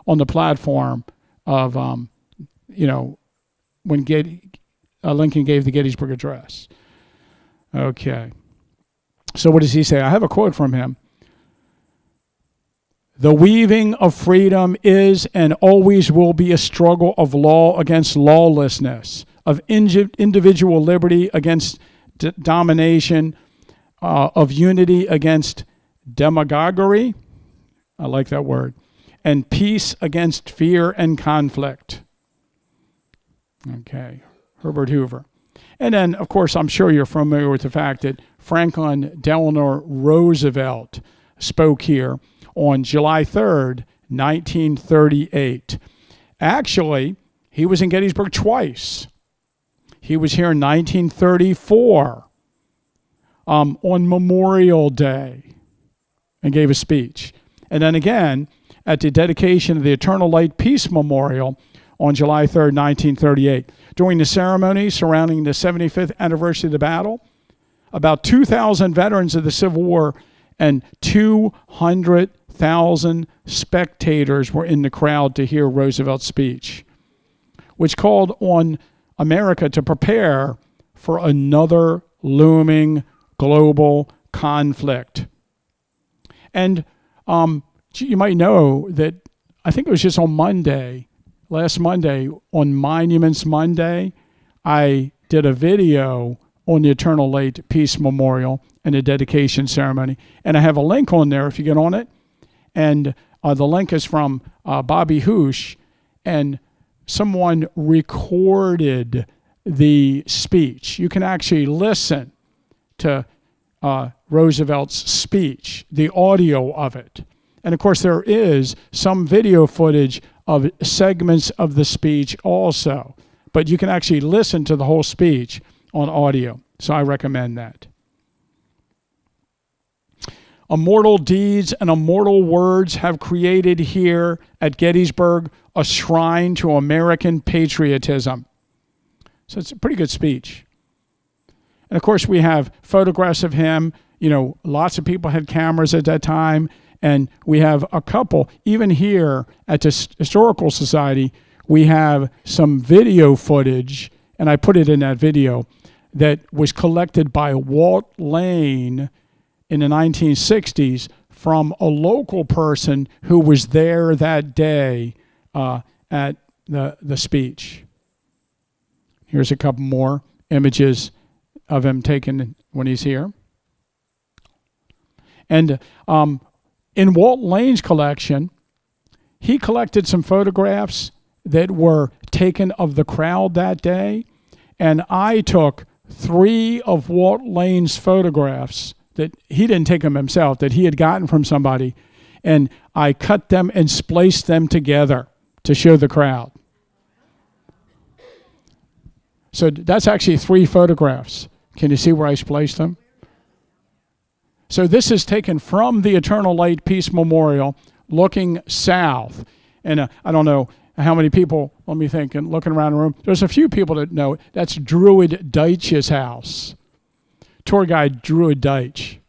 on the platform of when Lincoln gave the Gettysburg Address. Okay, so what does he say? I have a quote from him. The weaving of freedom is and always will be a struggle of law against lawlessness, of individual liberty against domination, of unity against demagoguery, I like that word, and peace against fear and conflict. Okay, Herbert Hoover. And then, of course, I'm sure you're familiar with the fact that Franklin Delano Roosevelt spoke here on July 3rd, 1938. Actually, he was in Gettysburg twice. He was here in 1934 on Memorial Day and gave a speech. And then again, at the dedication of the Eternal Light Peace Memorial on July 3rd, 1938. During the ceremony surrounding the 75th anniversary of the battle, about 2,000 veterans of the Civil War and 200,000 spectators were in the crowd to hear Roosevelt's speech, which called on America to prepare for another looming global conflict. And you might know that I think it was just on Monday, last Monday, on Monuments Monday, I did a video on the Eternal Light Peace Memorial and the dedication ceremony. And I have a link on there if you get on it. And the link is from Bobby Hoosh, and someone recorded the speech. You can actually listen to Roosevelt's speech, the audio of it. And of course, there is some video footage of segments of the speech also. But you can actually listen to the whole speech on audio. So I recommend that. Immortal deeds and immortal words have created here at Gettysburg a shrine to American patriotism. So it's a pretty good speech. And of course, we have photographs of him. Lots of people had cameras at that time. And we have a couple, even here at the Historical Society, we have some video footage, and I put it in that video, that was collected by Walt Lane in the 1960s from a local person who was there that day at the speech. Here's a couple more images of him taken when he's here. And in Walt Lane's collection, he collected some photographs that were taken of the crowd that day, and I took 3 of Walt Lane's photographs that he didn't take them himself, that he had gotten from somebody, and I cut them and spliced them together to show the crowd. So that's actually 3 photographs. Can you see where I spliced them? So this is taken from the Eternal Light Peace Memorial, looking south. And I don't know how many people, let me think, and looking around the room. There's a few people that know that's Druid Deitch's house. Tour guide Druid Deitch.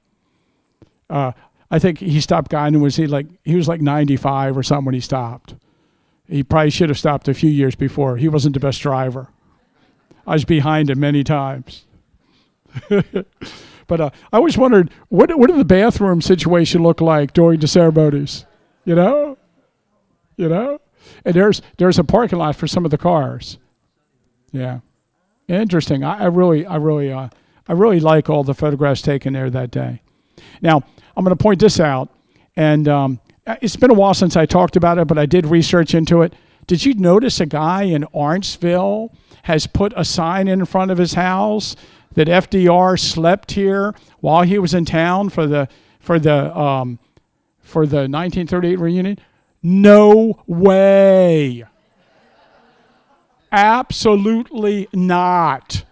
I think he stopped guiding. He was like 95 or something when he stopped. He probably should have stopped a few years before. He wasn't the best driver. I was behind him many times. But I always wondered, what did the bathroom situation look like during the ceremonies? you know? And there's a parking lot for some of the cars. Yeah. Interesting. I really like all the photographs taken there that day. Now, I'm going to point this out, and it's been a while since I talked about it, but I did research into it. Did you notice a guy in Orangeville has put a sign in front of his house that FDR slept here while he was in town for the 1938 reunion? No way. Absolutely not.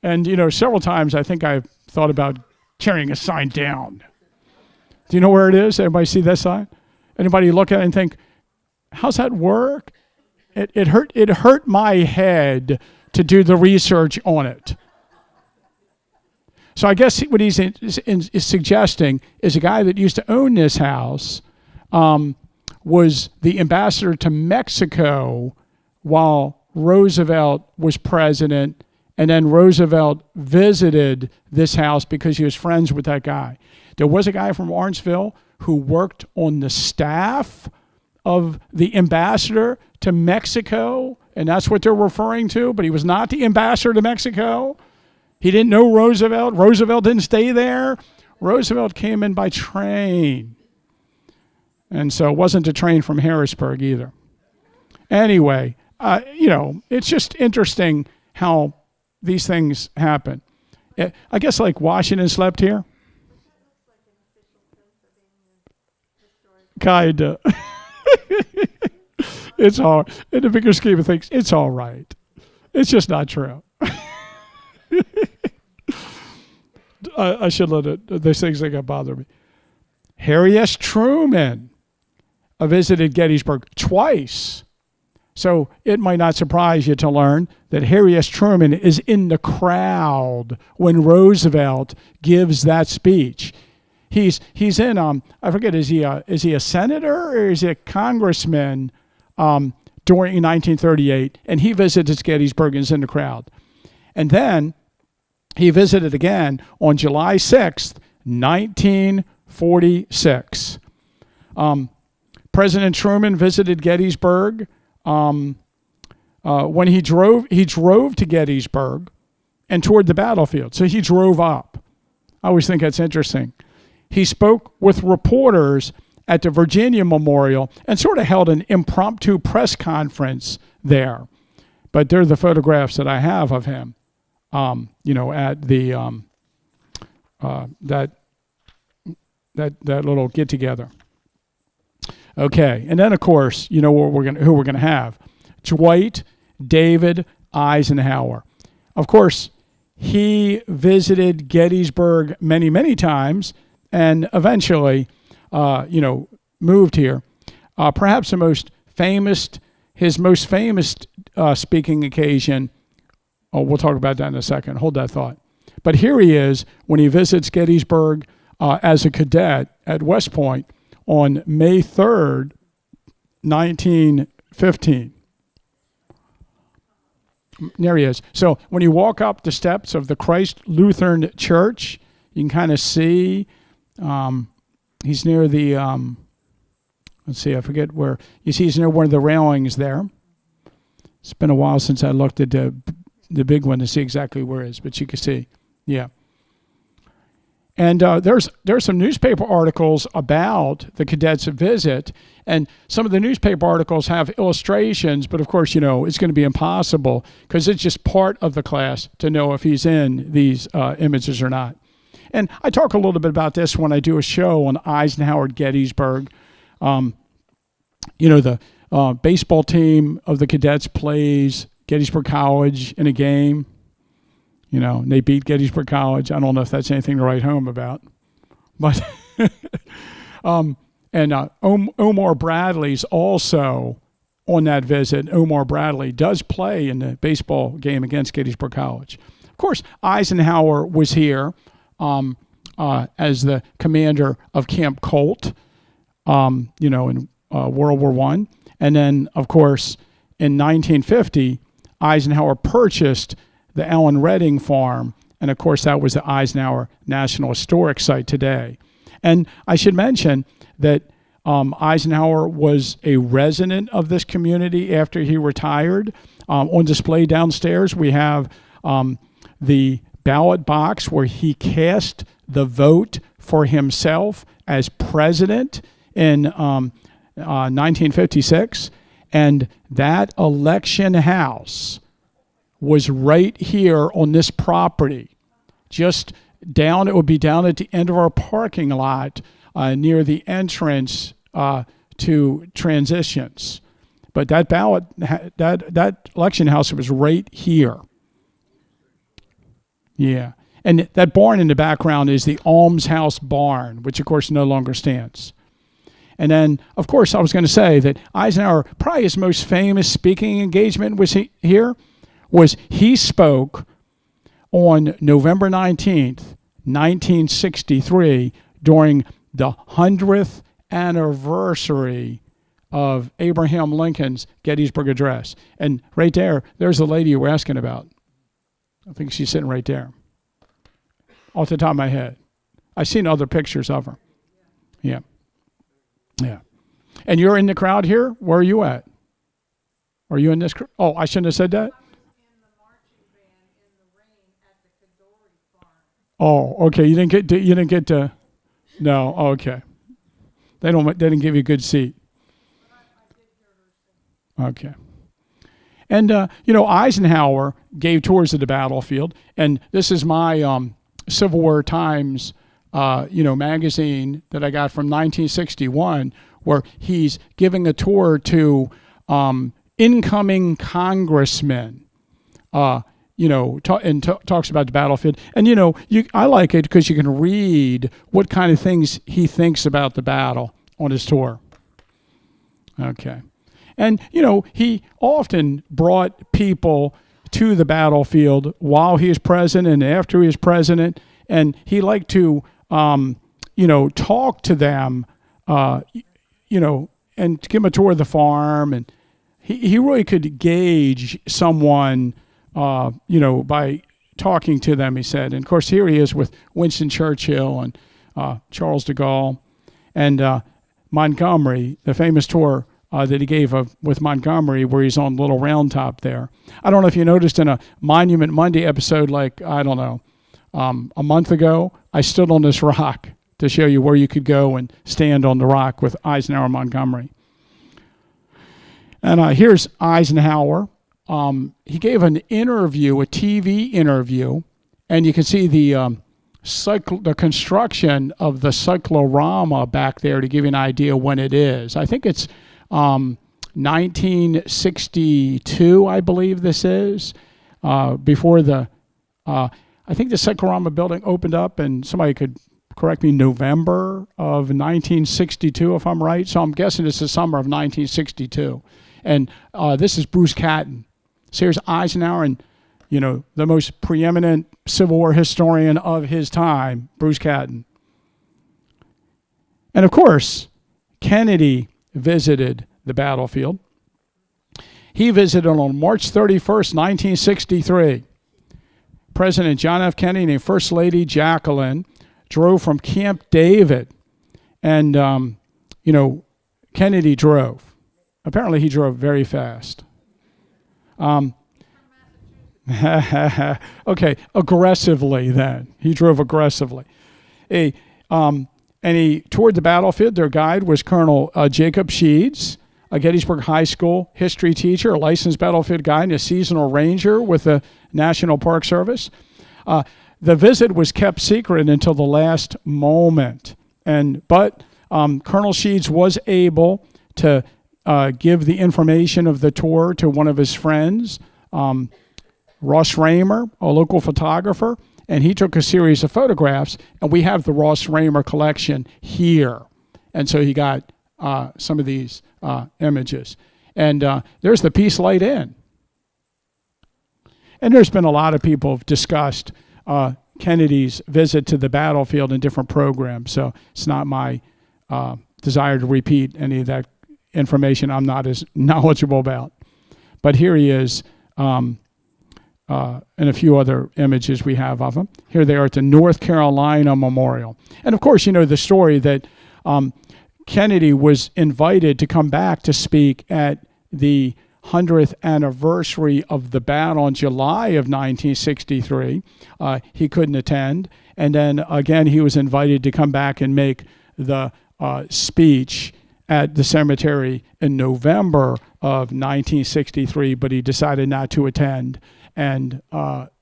And, several times I think I've thought about tearing a sign down. Do you know where it is? Everybody see that sign? Anybody look at it and think, how's that work? It hurt my head to do the research on it. So I guess what he's is suggesting is a guy that used to own this house was the ambassador to Mexico while Roosevelt was president, and then Roosevelt visited this house because he was friends with that guy. There was a guy from Orangeville who worked on the staff of the ambassador to Mexico, and that's what they're referring to, but he was not the ambassador to Mexico. He didn't know Roosevelt. Roosevelt didn't stay there. Roosevelt came in by train. And so it wasn't a train from Harrisburg either. Anyway, it's just interesting how these things happen. I guess like Washington slept here. Kinda. It's all, in the bigger scheme of things, it's all right. It's just not true. I should let it, those things that bother me. Harry S. Truman visited Gettysburg twice. So it might not surprise you to learn that Harry S. Truman is in the crowd when Roosevelt gives that speech. He's in, I forget, is he a senator or is he a congressman during 1938? And he visits Gettysburg and is in the crowd. And then he visited again on July 6th, 1946. President Truman visited Gettysburg. When he drove to Gettysburg and toured the battlefield. So he drove up. I always think that's interesting. He spoke with reporters at the Virginia Memorial and sort of held an impromptu press conference there. But they're the photographs that I have of him, at the that little get together. Okay, and then of course, who we're gonna have? Dwight David Eisenhower. Of course, he visited Gettysburg many, many times, and eventually, moved here. Perhaps his most famous speaking occasion. Oh, we'll talk about that in a second. Hold that thought. But here he is when he visits Gettysburg as a cadet at West Point on May 3rd, 1915. There he is. So when you walk up the steps of the Christ Lutheran Church, you can kind of see he's near the, let's see, I forget where. You see he's near one of the railings there. It's been a while since I looked at the big one to see exactly where it is, but you can see, yeah. And there's some newspaper articles about the cadets' visit, and some of the newspaper articles have illustrations, but of course, it's going to be impossible because it's just part of the class to know if he's in these images or not. And I talk a little bit about this when I do a show on Eisenhower at Gettysburg. The baseball team of the cadets plays Gettysburg College in a game. And they beat Gettysburg College. I don't know if that's anything to write home about. But Omar Bradley's also on that visit. Omar Bradley does play in the baseball game against Gettysburg College. Of course, Eisenhower was here as the commander of Camp Colt, in World War I. And then, of course, in 1950, Eisenhower purchased the Ellen Redding Farm, and of course that was the Eisenhower National Historic Site today. And I should mention that Eisenhower was a resident of this community after he retired. On display downstairs, we have the ballot box where he cast the vote for himself as president in 1956. And that election house was right here on this property, just down. It would be down at the end of our parking lot near the entrance to transitions. But that ballot, that election house was right here. Yeah. And that barn in the background is the Almshouse Barn, which of course no longer stands. And then, of course, I was going to say that Eisenhower, probably his most famous speaking engagement was he spoke on November 19th, 1963, during the 100th anniversary of Abraham Lincoln's Gettysburg Address. And right there, there's the lady you were asking about. I think she's sitting right there, off the top of my head. I've seen other pictures of her. Yeah. Yeah. And you're in the crowd here? Where are you at? Are you in this crowd? Oh, I shouldn't have said that? Oh, okay. You didn't get to. No, okay. They didn't give you a good seat. Okay. And Eisenhower gave tours of the battlefield, and this is my Civil War Times, magazine that I got from 1961, where he's giving a tour to incoming congressmen. Talks about the battlefield. And, I like it because you can read what kind of things he thinks about the battle on his tour. Okay. And, he often brought people to the battlefield while he was president and after he was president. And he liked to, talk to them, and give them a tour of the farm. And he really could gauge someone, by talking to them, he said. And, of course, here he is with Winston Churchill and Charles de Gaulle and Montgomery, the famous tour that he gave with Montgomery, where he's on Little Round Top there. I don't know if you noticed in a Monument Monday episode, a month ago, I stood on this rock to show you where you could go and stand on the rock with Eisenhower and Montgomery. And here's Eisenhower. He gave an interview, a TV interview, and you can see the construction of the cyclorama back there to give you an idea when it is. I think it's 1962, I believe this is, before I think the cyclorama building opened up, and somebody could correct me, November of 1962, if I'm right. So I'm guessing it's the summer of 1962. And this is Bruce Catton. So here's Eisenhower and, the most preeminent Civil War historian of his time, Bruce Catton. And of course, Kennedy visited the battlefield. He visited on March 31st, 1963. President John F. Kennedy and First Lady Jacqueline drove from Camp David. And, Kennedy drove. Apparently he drove very fast. Okay, aggressively then. He drove aggressively. And he toured the battlefield. Their guide was Colonel Jacob Sheeds, a Gettysburg High School history teacher, a licensed battlefield guide, and a seasonal ranger with the National Park Service. The visit was kept secret until the last moment. But Colonel Sheeds was able to give the information of the tour to one of his friends, Ross Raymer, a local photographer, and he took a series of photographs, and we have the Ross Raymer collection here. And so he got some of these images. And there's the Peace Light Inn. And there's been a lot of people who've discussed Kennedy's visit to the battlefield in different programs, so it's not my desire to repeat any of that information I'm not as knowledgeable about. But here he is, and a few other images we have of him. Here they are at the North Carolina Memorial. And of course, the story that Kennedy was invited to come back to speak at the 100th anniversary of the battle in July of 1963. He couldn't attend. And then again, he was invited to come back and make the speech at the cemetery in November of 1963, but he decided not to attend. And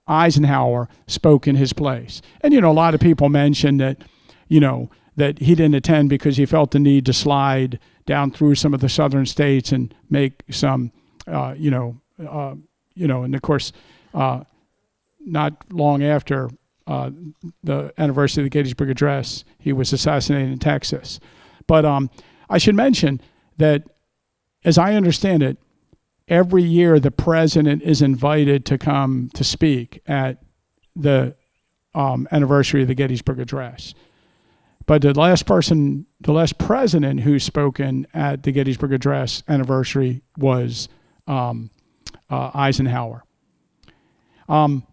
Eisenhower spoke in his place. And, a lot of people mention that, that he didn't attend because he felt the need to slide down through some of the southern states and make some, and of course, not long after the anniversary of the Gettysburg Address, he was assassinated in Texas. But I should mention that, as I understand it, every year the president is invited to come to speak at the anniversary of the Gettysburg Address. But the last president who's spoken at the Gettysburg Address anniversary was Eisenhower. But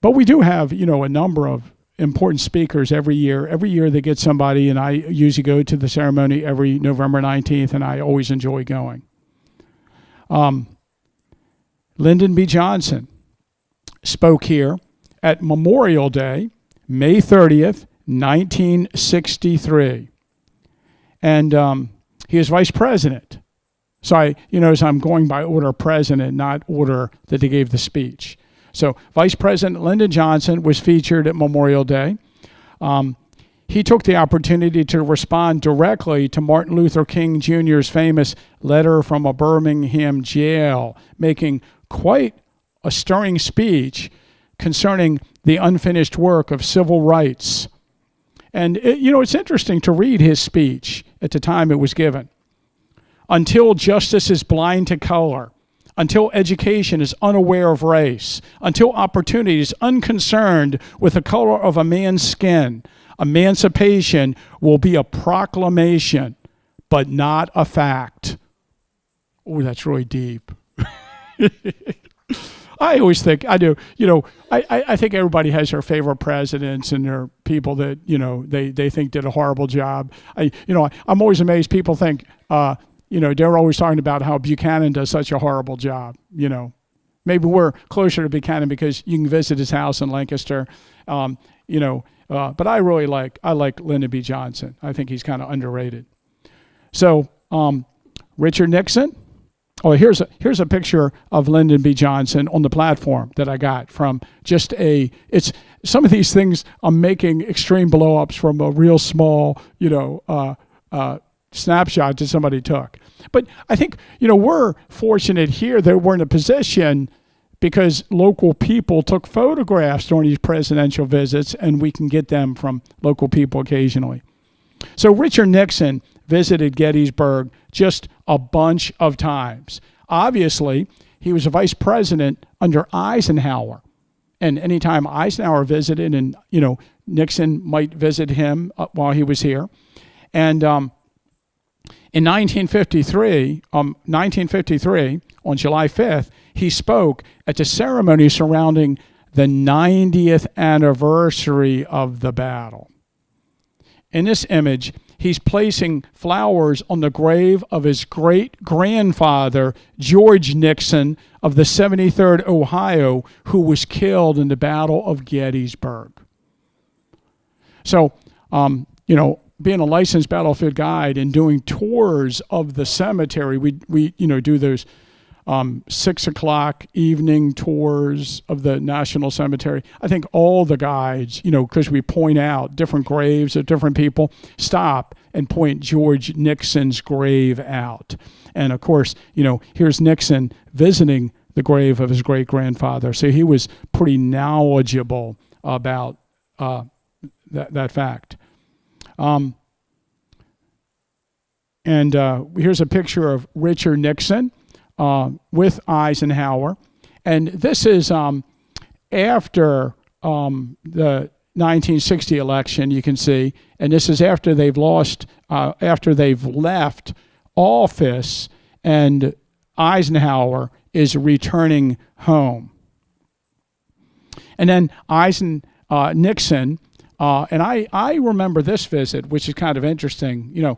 we do have, a number of important speakers every year. Every year they get somebody, and I usually go to the ceremony every November 19th, and I always enjoy going. Lyndon B. Johnson spoke here at Memorial Day, May 30th, 1963. And he is vice president. So so I'm going by order of president, not order that they gave the speech. So Vice President Lyndon Johnson was featured at Memorial Day. He took the opportunity to respond directly to Martin Luther King Jr.'s famous letter from a Birmingham jail, making quite a stirring speech concerning the unfinished work of civil rights. And, it's interesting to read his speech at the time it was given. Until justice is blind to color, until education is unaware of race, until opportunity is unconcerned with the color of a man's skin, emancipation will be a proclamation, but not a fact. Oh, that's really deep. I always think, I do, I think everybody has their favorite presidents and their people that, they think did a horrible job. I'm always amazed people think, they're always talking about how Buchanan does such a horrible job. Maybe we're closer to Buchanan because you can visit his house in Lancaster. But I really like Lyndon B. Johnson. I think he's kind of underrated. So Richard Nixon. Oh, here's a picture of Lyndon B. Johnson on the platform that I got from it's some of these things I'm making extreme blow-ups from a real small, snapshot that somebody took. But I think, we're fortunate here that we're in a position because local people took photographs during these presidential visits, and we can get them from local people occasionally. So Richard Nixon visited Gettysburg just a bunch of times. Obviously, he was a vice president under Eisenhower. And anytime Eisenhower visited, and, Nixon might visit him while he was here. And in 1953, on July 5th, he spoke at the ceremony surrounding the 90th anniversary of the battle. In this image, he's placing flowers on the grave of his great-grandfather, George Nixon, of the 73rd Ohio, who was killed in the Battle of Gettysburg. So, being a licensed battlefield guide and doing tours of the cemetery, we do those 6 o'clock evening tours of the National Cemetery. I think all the guides, because we point out different graves of different people, stop and point George Nixon's grave out. And of course, here's Nixon visiting the grave of his great-grandfather. So he was pretty knowledgeable about that fact. Here's a picture of Richard Nixon with Eisenhower. And this is after the 1960 election, you can see. And this is after they've left office, and Eisenhower is returning home. And then Nixon And I remember this visit, which is kind of interesting.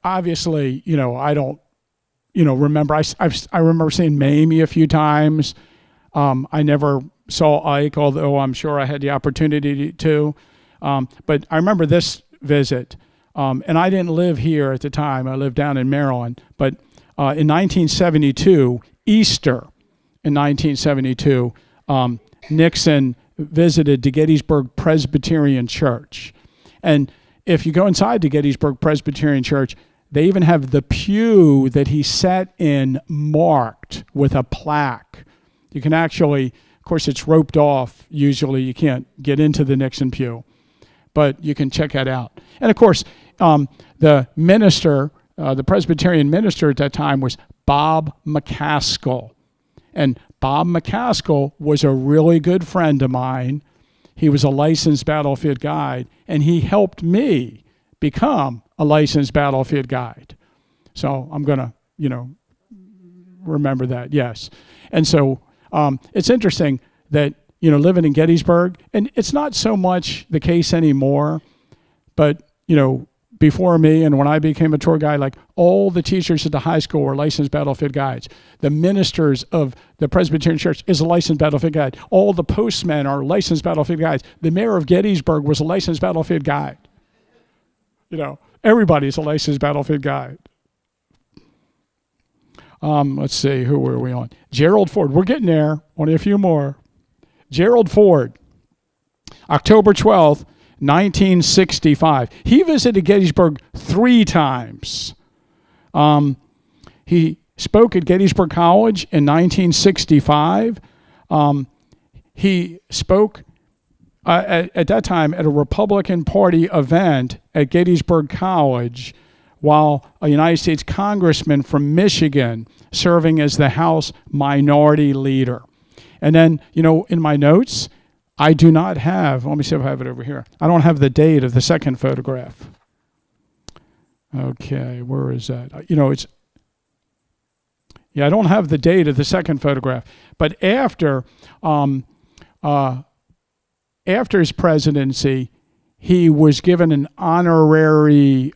Obviously, I don't, remember. I remember seeing Mamie a few times. I never saw Ike, although I'm sure I had the opportunity to. But I remember this visit. And I didn't live here at the time. I lived down in Maryland. But in 1972, Easter in 1972, Nixon visited the Gettysburg Presbyterian Church. And if you go inside the Gettysburg Presbyterian Church, they even have the pew that he sat in marked with a plaque. You can actually, of course, it's roped off. Usually you can't get into the Nixon pew, but you can check that out. And of course, the minister, the Presbyterian minister at that time was Bob McCaskill. And Bob McCaskill was a really good friend of mine. He was a licensed battlefield guide, and he helped me become a licensed battlefield guide. So I'm going to, remember that, yes. And so it's interesting that, living in Gettysburg, and it's not so much the case anymore, but, before me and when I became a tour guide, like all the teachers at the high school were licensed battlefield guides. The ministers of the Presbyterian Church is a licensed battlefield guide. All the postmen are licensed battlefield guides. The mayor of Gettysburg was a licensed battlefield guide. Everybody's a licensed battlefield guide. Let's see, who were we on? Gerald Ford. We're getting there. Only a few more. Gerald Ford, October 12th, 1965. He visited Gettysburg 3 times. He spoke at Gettysburg College in 1965. He spoke at that time at a Republican Party event at Gettysburg College while a United States congressman from Michigan serving as the House Minority Leader. And then, in my notes, I do not have, let me see if I have it over here. I don't have the date of the second photograph. Okay, where is that? I don't have the date of the second photograph. But after his presidency, he was given an honorary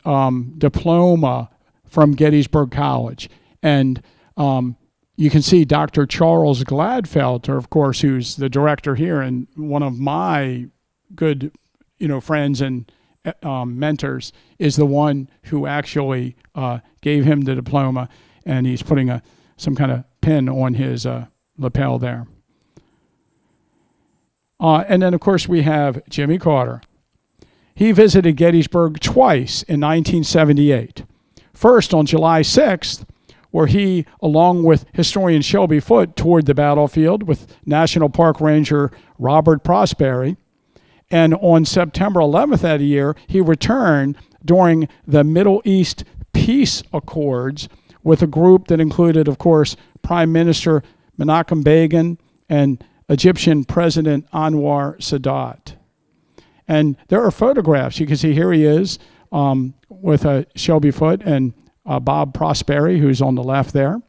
diploma from Gettysburg College. And you can see Dr. Charles Gladfelter, of course, who's the director here and one of my good, friends and mentors, is the one who actually gave him the diploma, and he's putting some kind of pin on his lapel there. And then, of course, we have Jimmy Carter. He visited Gettysburg twice in 1978. First on July 6th, where he, along with historian Shelby Foote, toured the battlefield with National Park Ranger Robert Prosperi. And on September 11th that year, he returned during the Middle East Peace Accords with a group that included, of course, Prime Minister Menachem Begin and Egyptian President Anwar Sadat. And there are photographs. You can see here he is with Shelby Foote and Bob Prosperi, who's on the left there.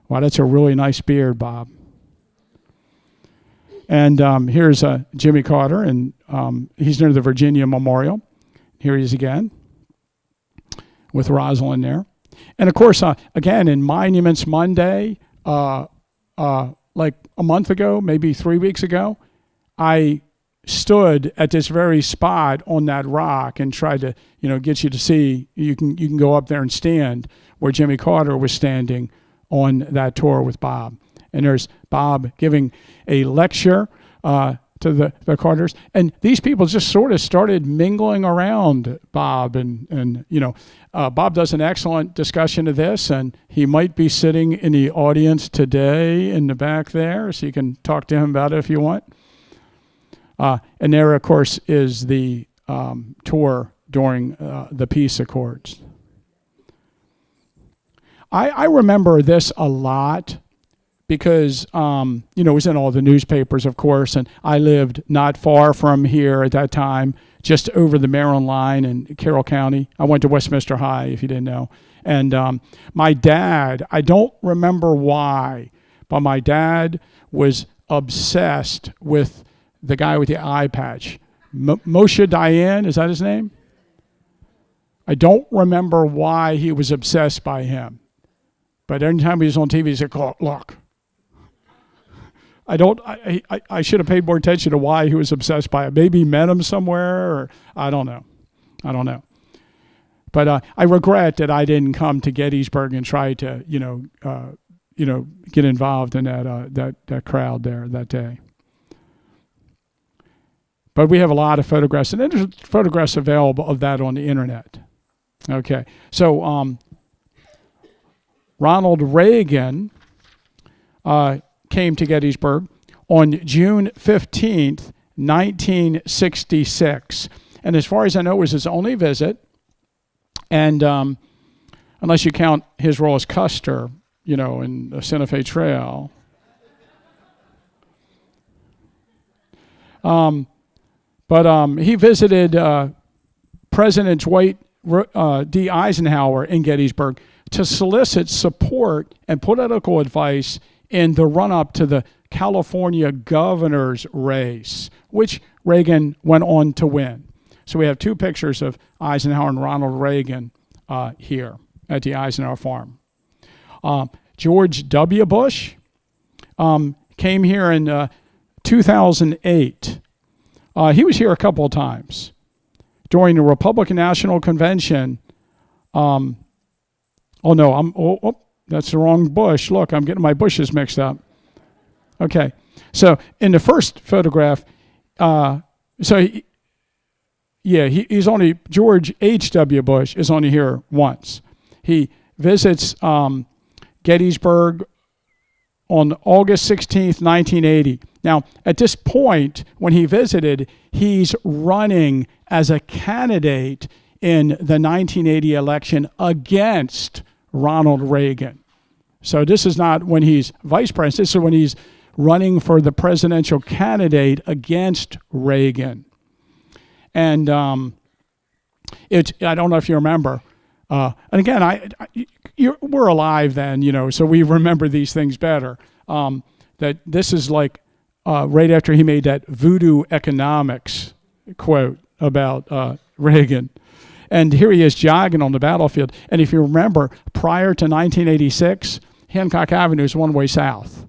Wow, that's a really nice beard, Bob. And here's Jimmy Carter, and he's near the Virginia Memorial. Here he is again with Rosalind there. And of course, again, in Monuments Monday, like a month ago, maybe 3 weeks ago, I stood at this very spot on that rock and tried to, get you to see. You can go up there and stand where Jimmy Carter was standing on that tour with Bob. And there's Bob giving a lecture to the Carters. And these people just sort of started mingling around Bob. And Bob does an excellent discussion of this, and he might be sitting in the audience today in the back there, so you can talk to him about it if you want. And there, of course, is the tour during the peace accords. I remember this a lot because, it was in all the newspapers, of course, and I lived not far from here at that time, just over the Maryland line in Carroll County. I went to Westminster High, if you didn't know. And my dad, I don't remember why, but my dad was obsessed with the guy with the eye patch, Moshe Dayan, is that his name? I don't remember why he was obsessed by him. But every time he was on TV, he said, look. I should have paid more attention to why he was obsessed by him. Maybe he met him somewhere, or I don't know. But I regret that I didn't come to Gettysburg and try to, get involved in that crowd there that day. But we have a lot of photographs, and there's photographs available of that on the internet. Okay, so Ronald Reagan came to Gettysburg on June 15th, 1966. And as far as I know, it was his only visit. And unless you count his role as Custer, in the Santa Fe Trail. But he visited President Dwight D. Eisenhower in Gettysburg to solicit support and political advice in the run-up to the California governor's race, which Reagan went on to win. So we have two pictures of Eisenhower and Ronald Reagan here at the Eisenhower farm. George W. Bush came here in 2008. He was here a couple of times. During the Republican National Convention, that's the wrong Bush. Look, I'm getting my Bushes mixed up. Okay, so in the first photograph, he's only, George H.W. Bush is only here once. He visits Gettysburg on August 16th, 1980. Now, at this point, when he visited, he's running as a candidate in the 1980 election against Ronald Reagan. So this is not when he's vice president. This is when he's running for the presidential candidate against Reagan. And I don't know if you remember. And again, we're alive then, so we remember these things better. That this is like right after he made that voodoo economics quote about Reagan. And here he is jogging on the battlefield. And if you remember, prior to 1986, Hancock Avenue is one way south.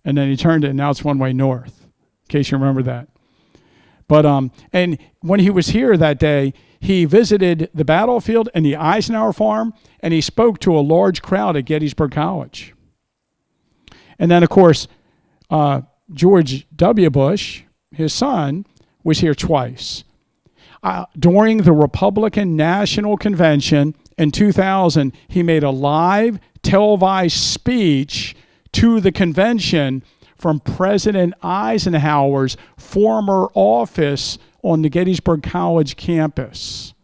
And then he turned it, and now it's one way north, in case you remember that. But and when he was here that day, he visited the battlefield and the Eisenhower farm, and he spoke to a large crowd at Gettysburg College. And then, of course, George W. Bush, his son, was here twice. During the Republican National Convention in 2000, he made a live televised speech to the convention from President Eisenhower's former office on the Gettysburg College campus.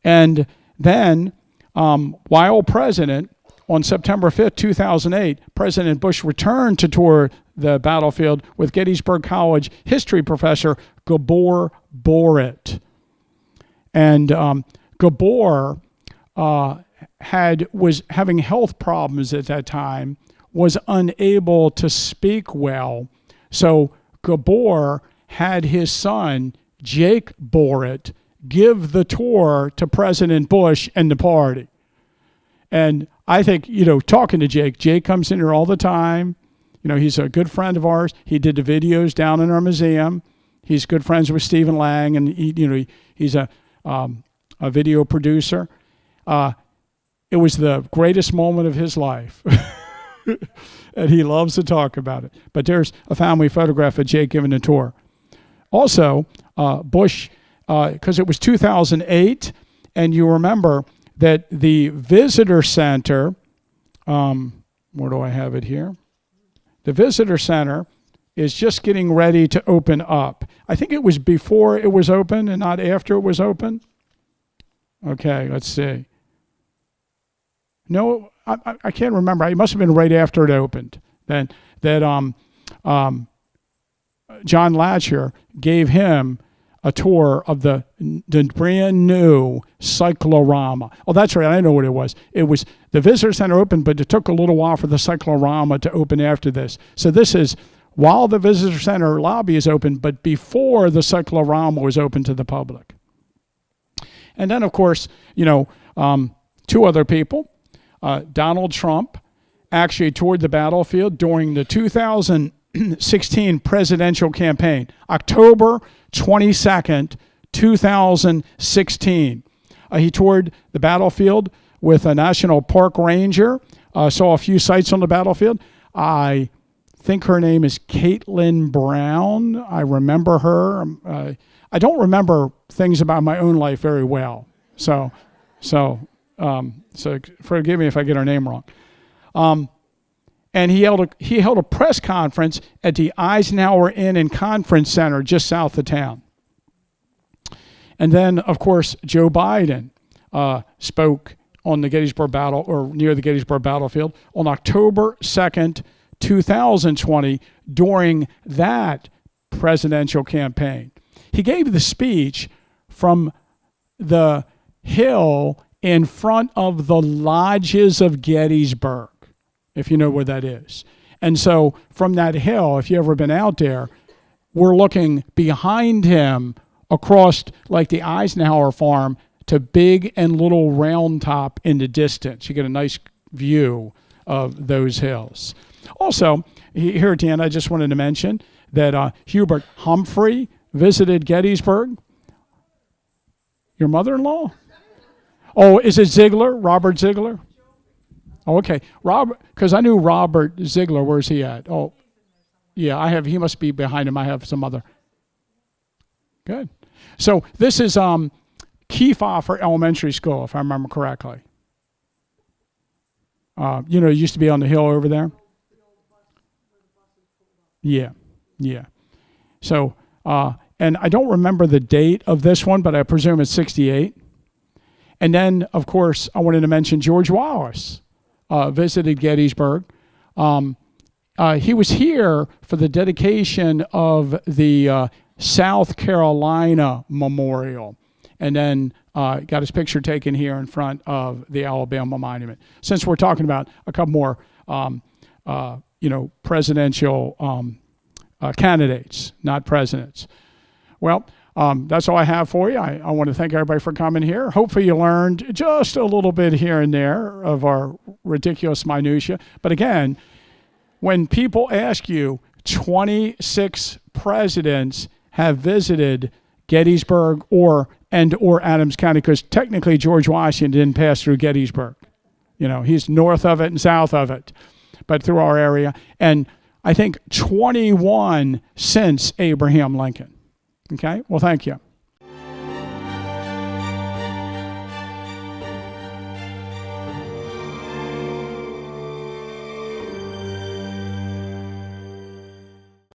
And then, while president, on September 5th, 2008, President Bush returned to tour the battlefield with Gettysburg College history professor Gabor Borit. And Gabor was having health problems at that time, was unable to speak well. So Gabor had his son, Jake Borit, give the tour to President Bush and the party. And I think, talking to Jake comes in here all the time. He's a good friend of ours. He did the videos down in our museum. He's good friends with Stephen Lang, and he's a video producer. It was the greatest moment of his life. And he loves to talk about it. But there's a family photograph of Jake giving a tour. Also, Bush, because it was 2008, and you remember that the visitor center, where do I have it here? The visitor center is just getting ready to open up. I think it was before it was open and not after it was open. Okay, let's see. No, I can't remember. It must have been right after it opened. Then that John Latcher gave him a tour of the brand new cyclorama. Oh, that's right. I know what it was. It was the visitor center opened, but it took a little while for the cyclorama to open after this. So this is while the visitor center lobby is open, but before the cyclorama was open to the public. And then, of course, two other people. Donald Trump actually toured the battlefield during the 2016 presidential campaign, October 22nd, 2016. He toured the battlefield with a National Park Ranger, saw a few sites on the battlefield. I think her name is Caitlin Brown. I remember her. I don't remember things about my own life very well, so forgive me if I get her name wrong. And he held a press conference at the Eisenhower Inn and Conference Center just south of town. And then, of course, Joe Biden spoke on the Gettysburg Battle, or near the Gettysburg Battlefield, on October 2nd, 2020, during that presidential campaign. He gave the speech from the hill in front of the lodges of Gettysburg, if you know where that is. And so from that hill, if you've ever been out there, we're looking behind him across like the Eisenhower farm to Big and Little Round Top in the distance. You get a nice view of those hills. Also, here at the end, I just wanted to mention that Hubert Humphrey visited Gettysburg. Your mother-in-law? Oh, is it Ziegler? Robert Ziegler? Oh, okay. Robert, because I knew Robert Ziegler. Where's he at? Oh, yeah, he must be behind him. I have some other. Good. So this is Kefauver Elementary School, if I remember correctly. It used to be on the hill over there. Yeah. So, and I don't remember the date of this one, but I presume it's 68. And then, of course, I wanted to mention George Wallace visited Gettysburg. He was here for the dedication of the South Carolina Memorial, and then got his picture taken here in front of the Alabama Monument. Since we're talking about a couple more, presidential candidates, not presidents. Well, that's all I have for you. I want to thank everybody for coming here. Hopefully you learned just a little bit here and there of our ridiculous minutia. But again, when people ask you, 26 presidents have visited Gettysburg or Adams County, because technically George Washington didn't pass through Gettysburg. He's north of it and south of it, but through our area. And I think 21 since Abraham Lincoln. Okay? Well, thank you.